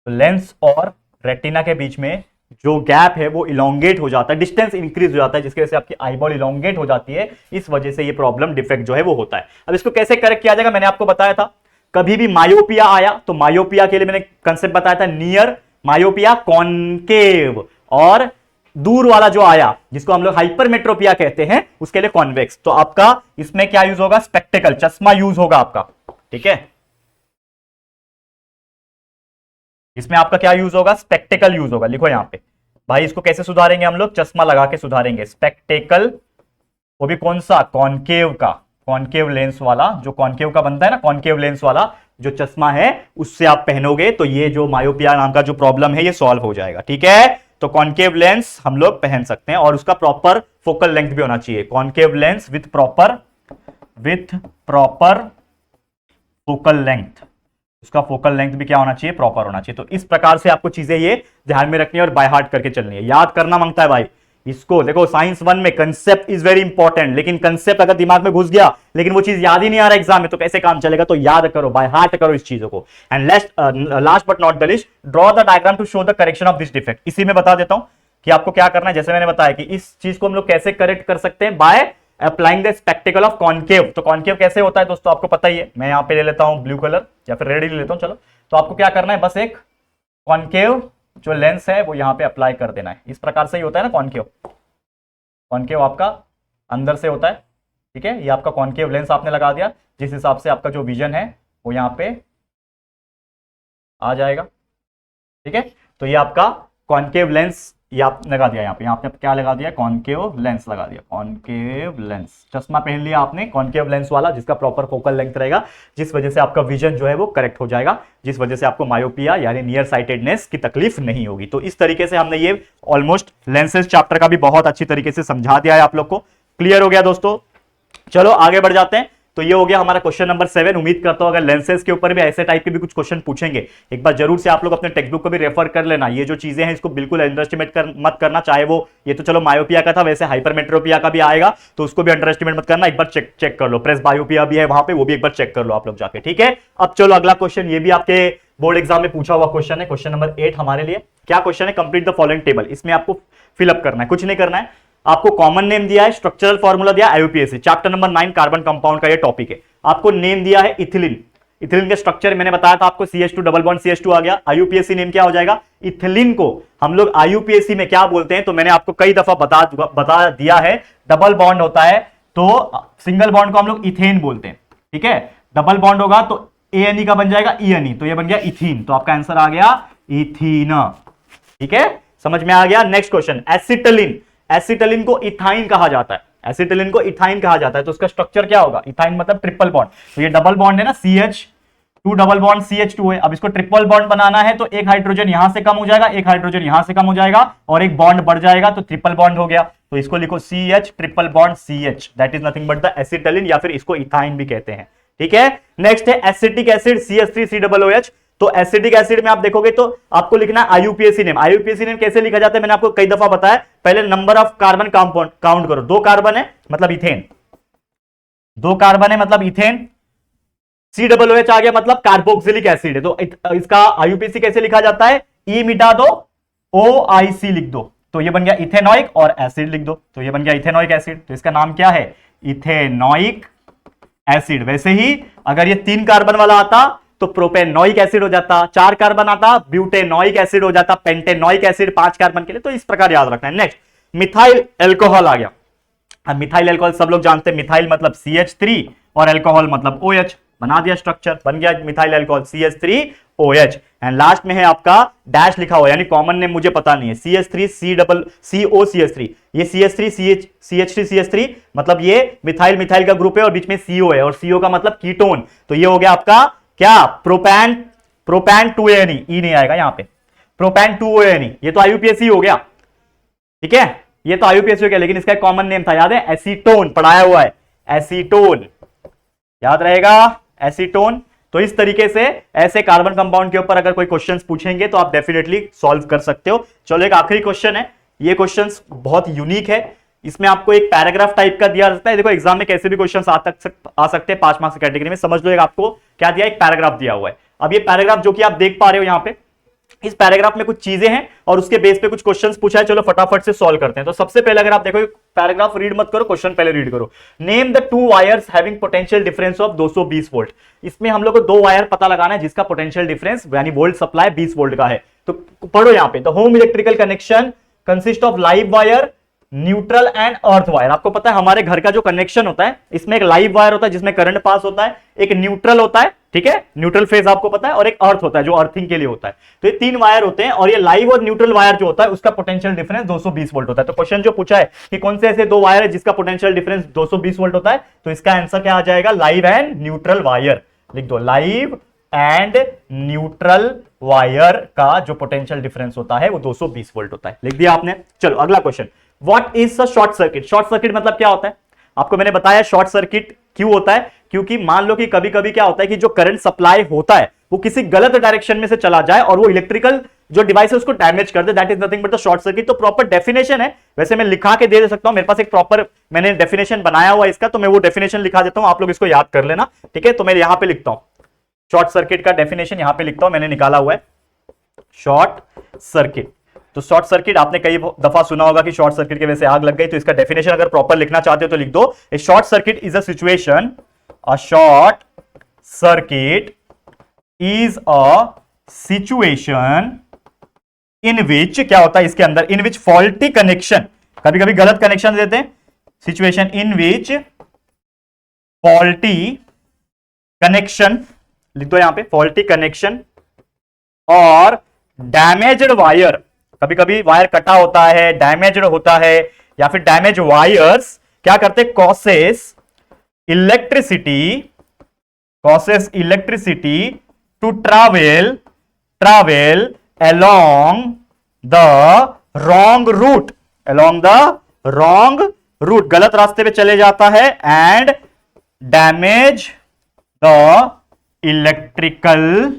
तो lens और retina के बीच में जो gap है वो elongate हो जाता है, डिस्टेंस इंक्रीज हो जाता है, जिसकी वजह से आपकी आईबॉल इलोंगेट हो जाती है। इस वजह से ये प्रॉब्लम डिफेक्ट जो है वो होता है। अब इसको कैसे करेक्ट किया जाएगा, मैंने आपको बताया था। कभी भी मायोपिया आया तो मायोपिया के लिए मैंने कंसेप्ट बताया था, नियर मायोपिया, कॉनकेव, और दूर वाला जो आया जिसको हम लोग हाइपरमेट्रोपिया कहते हैं उसके लिए कॉन्वेक्स। तो आपका इसमें क्या यूज होगा, स्पेक्टेकल, चश्मा यूज होगा आपका, ठीक है। इसमें आपका क्या यूज होगा, स्पेक्टेकल यूज होगा। लिखो यहां पे भाई, इसको कैसे सुधारेंगे हम लोग, चश्मा लगा के सुधारेंगे। स्पेक्टेकल, वो भी कौन सा, कॉनकेव का, कॉनकेव लेंस वाला, जो कॉनकेव का बनता है ना, कॉनकेव लेंस वाला जो चश्मा है उससे आप पहनोगे तो ये जो मायोपिया नाम का जो प्रॉब्लम है ये सॉल्व हो जाएगा, ठीक है। तो कॉनकेव लेंस हम लोग पहन सकते हैं और उसका प्रॉपर फोकल लेंथ भी होना चाहिए। Concave lens with proper focal length, उसका फोकल लेंथ भी क्या होना चाहिए, प्रॉपर होना चाहिए। तो इस प्रकार से आपको चीजें ये ध्यान में रखनी है और बाय हार्ट करके चलनी है, याद करना मांगता है भाई। इसको देखो, साइंस 1 में कंसेप्ट इज वेरी इंपॉर्टेंट, लेकिन कंसेप्ट अगर दिमाग में घुस गया लेकिन वो चीज याद ही नहीं आ रहा एग्जाम में तो कैसे काम चलेगा। तो याद करो, बाय हार्ट करो इस चीजों को। And last but not the least, draw the diagram to show the correction of this defect. इसी में बता देता हूं कि आपको क्या करना है। जैसे मैंने बताया कि इस चीज को हम लोग कैसे करेक्ट कर सकते हैं, by applying the spectacle of concave. तो कॉनकेव कैसे होता है दोस्तों, आपको पता ही है। मैं यहां पे ले लेता हूं ब्लू कलर या फिर रेड ले लेता हूं, चलो। तो आपको क्या करना है, बस एक कॉनकेव जो लेंस है वो यहां पे अप्लाई कर देना है। इस प्रकार से ही होता है ना कॉनकेव, कॉनकेव आपका अंदर से होता है, ठीक है। ये आपका कॉनकेव लेंस आपने लगा दिया, जिस हिसाब से आपका जो विजन है वो यहां पे आ जाएगा, ठीक है। तो ये आपका कॉनकेव लेंस ये आप लगा दिया, यहाँ पे आपने क्या लगा दिया, कॉनकेव लेंस लगा दिया, कॉनकेव लेंस। चश्मा पहन लिया आपने कॉनकेव लेंस वाला, जिसका प्रॉपर फोकल लेंथ रहेगा, जिस वजह से आपका विजन जो है वो करेक्ट हो जाएगा, जिस वजह से आपको मायोपिया यानी नियर साइटेडनेस की तकलीफ नहीं होगी। तो इस तरीके से हमने ये ऑलमोस्ट लेंसेज चैप्टर का भी बहुत अच्छी तरीके से समझा दिया है आप लोग को। क्लियर हो गया दोस्तों, चलो आगे बढ़ जाते हैं। तो ये हो गया हमारा क्वेश्चन नंबर 7। उम्मीद करता हूं अगर लेंसेज के ऊपर भी ऐसे टाइप के भी कुछ क्वेश्चन पूछेंगे, एक बार जरूर से आप लोग अपने टेक्स्ट बुक को भी रेफर कर लेना। ये जो चीजें हैं इसको बिल्कुल अंडर एस्टिमेट मत करना, चाहे वो ये तो चलो मायोपिया का था, वैसे हाइपरमेट्रोपिया का भी आएगा तो उसको भी अंडर एस्टिमेट मत करना। एक बार चेक कर लो, प्रेस बायोपिया भी है वहां पे, वो भी एक बार चेक कर लो आप लोग जाके, ठीक है। अब चलो अगला क्वेश्चन, ये भी आपके बोर्ड एग्जाम में पूछा हुआ क्वेश्चन है, क्वेश्चन नंबर 8 हमारे लिए। क्या क्वेश्चन है, कंप्लीट द फॉलोइंग टेबल। इसमें आपको फिलअप करना है, कुछ नहीं करना है। आपको कॉमन नेम दिया है, स्ट्रक्चरल फॉर्मूला दिया है, IUPAC chapter number 9 carbon compound का ये टॉपिक है। आपको नेम दिया है इथिलीन, इथिलीन के स्ट्रक्चर मैंने बताया था आपको, CH2 डबल बॉन्ड CH2 आ गया। आईयूपीएसी नेम क्या हो जाएगा, इथिलीन को हम लोग आईयूपीएसी में क्या बोलते हैं, तो मैंने आपको कई दफा बता दिया है। डबल बॉन्ड होता है तो सिंगल बॉन्ड को हम लोग इथेन बोलते हैं, ठीक है। डबल बॉन्ड होगा तो ANE का बन जाएगा ENE, तो ये बन गया इथीन। तो आपका आंसर आ गया इथीन, ठीक है, समझ में आ गया। Next question, acetylene. एसिटिलीन को इथाइन कहा जाता है, एसिटिलीन को इथाइन कहा जाता है। तो उसका स्ट्रक्चर क्या होगा, इथाइन मतलब ट्रिपल बॉन्ड। तो ये डबल बॉन्ड है ना, CH2 डबल बॉन्ड CH2 है। अब इसको ट्रिपल बॉन्ड बनाना है तो एक हाइड्रोजन यहां से कम हो जाएगा, एक हाइड्रोजन यहां से कम हो जाएगा और एक बॉन्ड बढ़ जाएगा, तो ट्रिपल बॉन्ड हो गया। तो इसको लिखो CH triple bond CH, that is nothing but the acetylene, या फिर इसको इथाइन भी कहते हैं, ठीक है। नेक्स्ट है एसिटिक एसिड CH3COOH। तो एसिडिक एसिड में आप देखोगे तो आपको लिखना है आईयूपीएसी नेम। आईयूपीएसी नेम कैसे लिखा जाता है मैंने आपको कई दफा बताया। पहले number of carbon compound count करो, 2 कार्बन है मतलब इथेन, 2 कार्बन है मतलब इथेन। COOH आ गया मतलब कार्बोक्सिलिक एसिड है। तो इसका आईयूपीएसी कैसे लिखा जाता है, ई मिटा दो OIC लिख दो, तो ये बन गया इथेनॉइक, और एसिड लिख दो तो ये बन गया इथेनॉइक एसिड। तो इसका नाम क्या है, इथेनॉइक एसिड। वैसे ही अगर ये 3 कार्बन वाला आता तो प्रोपेनोइक एसिड हो जाता, 4 कार्बन आता ब्यूटेनोइक एसिड हो जाता, पेंटेनोइक एसिड 5 कार्बन के लिए। तो इस प्रकार याद रखना है। नेक्स्ट मिथाइल एल्कोहल आ गया। अब मिथाइल एल्कोहल सब लोग जानते हैं, मिथाइल मतलब CH3 और एल्कोहल मतलब OH, बना दिया स्ट्रक्चर, बन गया methyl alcohol CH3OH। And last में है आपका डैश लिखा हुआ, यानी कॉमन नेम मुझे पता नहीं है, CH3COCH3। ये CH3CH3 मतलब ये मिथाइल मिथाइल का ग्रुप है और बीच में CO है, और CO का मतलब कीटोन। तो ये हो गया आपका क्या, प्रोपैन 2ANE, ई नहीं आएगा यहां पे, प्रोपैन 2ANE। ये तो आईयूपीएसी हो गया, ठीक है, ये तो आईयूपीएसी हो गया, लेकिन इसका कॉमन नेम था, याद है, एसीटोन, पढ़ाया हुआ है, एसीटोन, याद रहेगा एसीटोन। तो इस तरीके से ऐसे कार्बन कंपाउंड के ऊपर अगर कोई क्वेश्चंस पूछेंगे तो आप डेफिनेटली सॉल्व कर सकते हो। चलो एक आखिरी क्वेश्चन है, ये क्वेश्चंस बहुत यूनिक है, इसमें आपको एक पैराग्राफ टाइप का दिया जाता है। देखो एग्जाम में कैसे भी क्वेश्चंस आ सकते हैं 5 मार्क्स की कैटेगरी में। समझ लो एक आपको क्या दिया, एक पैराग्राफ दिया हुआ है। अब ये पैराग्राफ जो कि आप देख पा रहे हो यहां पे, इस पैराग्राफ में कुछ चीजें हैं और उसके बेस पे कुछ क्वेश्चंस पूछा है। चलो फटाफट से सॉल्व करते हैं। तो सबसे पहले अगर आप देखो, पैराग्राफ रीड मत करो, क्वेश्चन पहले रीड करो। Name the 2 wires having potential difference of 220 volt. इसमें हम लोग को 2 वायर पता लगाना है जिसका पोटेंशियल डिफरेंस यानी वोल्ट सप्लाई 20 वोल्ट का है। तो पढ़ो यहां पे, the home electrical connection consist of live wire, neutral and earth wire. आपको पता है हमारे घर का जो कनेक्शन होता है इसमें एक लाइव वायर होता है जिसमें करंट पास होता है, एक न्यूट्रल होता है, ठीक है, न्यूट्रल फेज आपको पता है, और एक अर्थ होता है जो अर्थिंग के लिए होता है। तो ये 3 वायर होते हैं और ये लाइव और न्यूट्रल वायर जो होता है उसका पोटेंशियल डिफरेंस 220 वोल्ट होता है। तो क्वेश्चन जो पूछा है कि कौन से ऐसे 2 वायर है जिसका पोटेंशियल डिफरेंस 220 वोल्ट होता है, तो इसका आंसर क्या आ जाएगा, लाइव एंड न्यूट्रल वायर। लिख दो, लाइव एंड न्यूट्रल वायर का जो पोटेंशियल डिफरेंस होता है वो 220 वोल्ट होता है। लिख दिया आपने। चलो अगला question, what is a short circuit. Short circuit मतलब क्या होता है, आपको मैंने बताया शॉर्ट सर्किट क्यों होता है, क्योंकि मान लो कि कभी कभी क्या होता है कि जो करंट सप्लाई होता है वो किसी गलत डायरेक्शन में से चला जाए और वो इलेक्ट्रिकल जो डिवाइस है उसको डैमेज कर दे, that is nothing but the short circuit. तो प्रॉपर डेफिनेशन है, वैसे मैं लिखा के दे सकता हूं, मेरे पास एक प्रॉपर मैंने डेफिनेशन बनाया हुआ है इसका, तो मैं वो डेफिनेशन लिखा देता हूं, आप लोग इसको याद कर लेना, ठीक है। तो मैं यहां पे लिखता हूं शॉर्ट सर्किट का डेफिनेशन, यहां पे लिखता हूं, मैंने निकाला हुआ है शॉर्ट सर्किट। तो शॉर्ट सर्किट आपने कई दफा सुना होगा कि शॉर्ट सर्किट की वजह से आग लग गई, तो इसका डेफिनेशन अगर प्रॉपर लिखना चाहते हो तो लिख दो, a short circuit is a situation, a short circuit is a situation in which, क्या होता है इसके अंदर, इन विच फॉल्टी कनेक्शन, कभी कभी गलत कनेक्शन देते हैं, situation in which faulty connection, लिख दो यहां पे फॉल्टी कनेक्शन, और डैमेज्ड वायर, कभी कभी वायर कटा होता है, डैमेज्ड होता है, या फिर डैमेज वायर्स क्या करते, causes electricity to travel along the wrong route, गलत रास्ते पे चले जाता है, and damage the electrical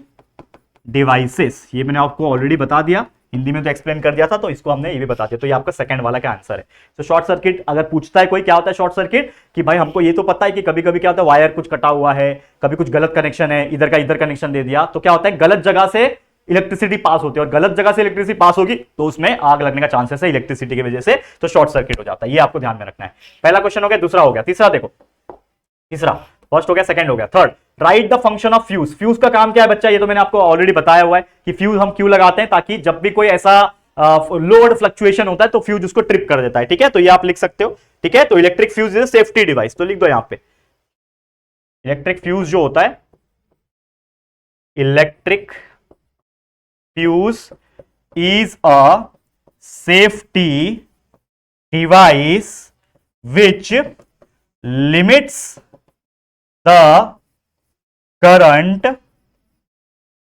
devices. ये मैंने आपको ऑलरेडी बता दिया, हिंदी में तो एक्सप्लेन कर दिया था, तो इसको हमने ये भी बता दिया। तो ये आपका सेकंड वाला का आंसर है। तो शॉर्ट सर्किट अगर पूछता है कोई क्या होता है शॉर्ट सर्किट, कि भाई हमको ये तो पता है कि कभी कभी क्या होता है वायर कुछ कटा हुआ है, कभी कुछ गलत कनेक्शन है, इधर का इधर कनेक्शन दे दिया, तो क्या होता है गलत जगह से इलेक्ट्रिसिटी पास होती है, और गलत जगह से इलेक्ट्रिसिटी पास होगी तो उसमें आग लगने का चांसेस है इलेक्ट्रिसिटी की वजह से, तो शॉर्ट सर्किट हो जाता है। ये आपको ध्यान में रखना है। पहला क्वेश्चन हो गया, दूसरा हो गया, तीसरा देखो, तीसरा फर्स्ट हो गया, सेकंड हो गया, third, right the function of fuse. Fuse का काम क्या है बच्चा, ये तो मैंने आपको ऑलरेडी बताया हुआ है कि फ्यूज हम क्यों लगाते हैं, ताकि जब भी कोई ऐसा लोड फ्लक्चुएशन होता है तो फ्यूज उसको ट्रिप कर देता है, ठीक है। तो ये आप लिख सकते हो, ठीक है। तो electric fuse is safety device, तो लिख दो यहां पे इलेक्ट्रिक फ्यूज जो होता है, electric fuse is a safety device which limits the current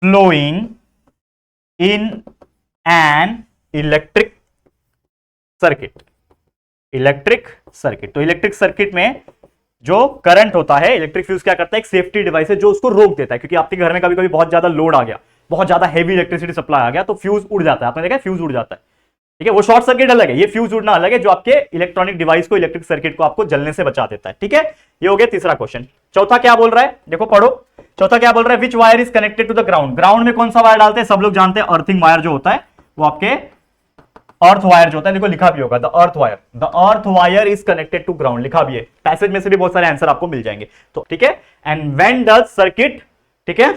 flowing in an electric circuit. Electric circuit, तो इलेक्ट्रिक सर्किट में जो करंट होता है, इलेक्ट्रिक फ्यूज क्या करता है, एक सेफ्टी डिवाइस है जो उसको रोक देता है, क्योंकि आपके घर में कभी कभी बहुत ज्यादा लोड आ गया, बहुत ज्यादा हेवी इलेक्ट्रिसिटी सप्लाई आ गया, तो फ्यूज उड़ जाता है, आपने देखा फ्यूज उड़ जाता है, ठीक है। वो शॉर्ट सर्किट अलग है, ये फ्यूज उड़ना अलग है, जो आपके इलेक्ट्रॉनिक डिवाइस को, इलेक्ट्रिक सर्किट को आपको जलने से बचा देता है, ठीक है। ये हो गया तीसरा क्वेश्चन। चौथा क्या बोल रहा है, देखो पढ़ो, चौथा क्या बोल रहा है, which wire is connected to the ground. Ground में कौन सा वायर डालते हैं, सब लोग जानते हैं अर्थिंग वायर जो होता है वो आपके अर्थ वायर जो होता है, देखो लिखा भी होगा the earth wire is connected to ground, लिखा भी है, पैसेज में से भी बहुत सारे आंसर आपको मिल जाएंगे, तो ठीक है। एंड व्हेन डज सर्किट, ठीक है,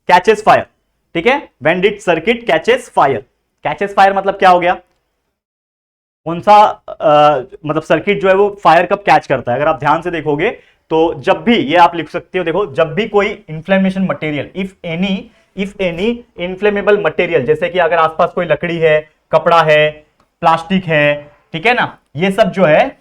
कैचेस फायर, ठीक है, when did circuit catches fire. Catches fire मतलब क्या हो गया, कौन सा मतलब सर्किट जो है वो फायर कब कैच करता है। अगर आप ध्यान से देखोगे तो जब भी, ये आप लिख सकते हो, देखो जब भी कोई inflammation material, if any inflammable material, जैसे कि अगर आसपास कोई लकड़ी है, कपड़ा है, प्लास्टिक है, ठीक है ना, ये सब जो है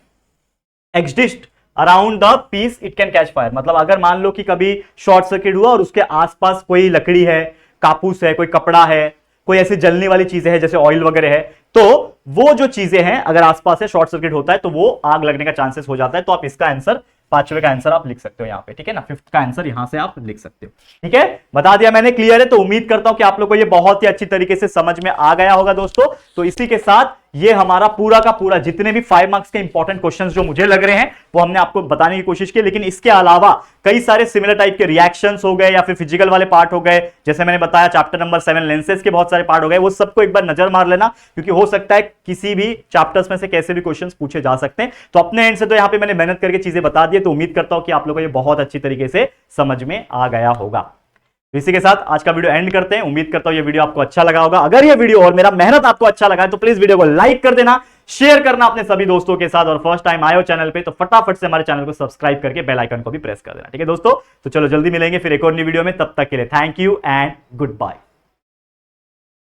exist around the piece, it can catch fire. मतलब अगर मान लो कि कभी शॉर्ट सर्किट हुआ और उसके आसपास कोई लकड़ी है, कापूस है, कोई कपड़ा है, कोई ऐसी जलने वाली चीजें हैं जैसे ऑयल वगैरह है, तो वो जो चीजें हैं अगर आसपास है, शॉर्ट सर्किट होता है तो वो आग लगने का चांसेस हो जाता है। तो आप इसका आंसर पांचवे का आंसर आप लिख सकते हो यहाँ पे, ठीक है ना। फिफ्थ का आंसर यहां से आप लिख सकते हो, ठीक है। बता दिया मैंने, क्लियर है। तो उम्मीद करता हूं कि आप लोग को ये बहुत ही अच्छी तरीके से समझ में आ गया होगा दोस्तों। तो इसी के साथ ये हमारा पूरा का पूरा जितने भी 5 मार्क्स के इंपॉर्टेंट क्वेश्चंस जो मुझे लग रहे हैं वो हमने आपको बताने की कोशिश की। लेकिन इसके अलावा कई सारे सिमिलर टाइप के रिएक्शंस हो गए या फिर फिजिकल वाले पार्ट हो गए, जैसे मैंने बताया चैप्टर नंबर 7 लेंसेज के बहुत सारे पार्ट हो गए, वो सबको एक बार नजर मार लेना, क्योंकि हो सकता है किसी भी चैप्टर्स में से कैसे भी क्वेश्चंस पूछे जा सकते हैं। तो अपने एंड से तो यहां पे मैंने मेहनत करके चीजें बता दी, तो उम्मीद करता हूं कि आप लोगों को ये बहुत अच्छी तरीके से समझ में आ गया होगा। इसी के साथ आज का वीडियो एंड करते हैं। उम्मीद करता हूं ये वीडियो आपको अच्छा लगा होगा। अगर ये वीडियो और मेरा मेहनत आपको अच्छा लगा है तो प्लीज वीडियो को लाइक कर देना, शेयर करना अपने सभी दोस्तों के साथ, और फर्स्ट टाइम आए हो चैनल पे तो फटाफट से हमारे चैनल को सब्सक्राइब करके बेल आइकन को भी प्रेस कर देना, ठीक है दोस्तों। तो चलो जल्दी मिलेंगे फिर एक और नई वीडियो में, तब तक के लिए thank you and good bye.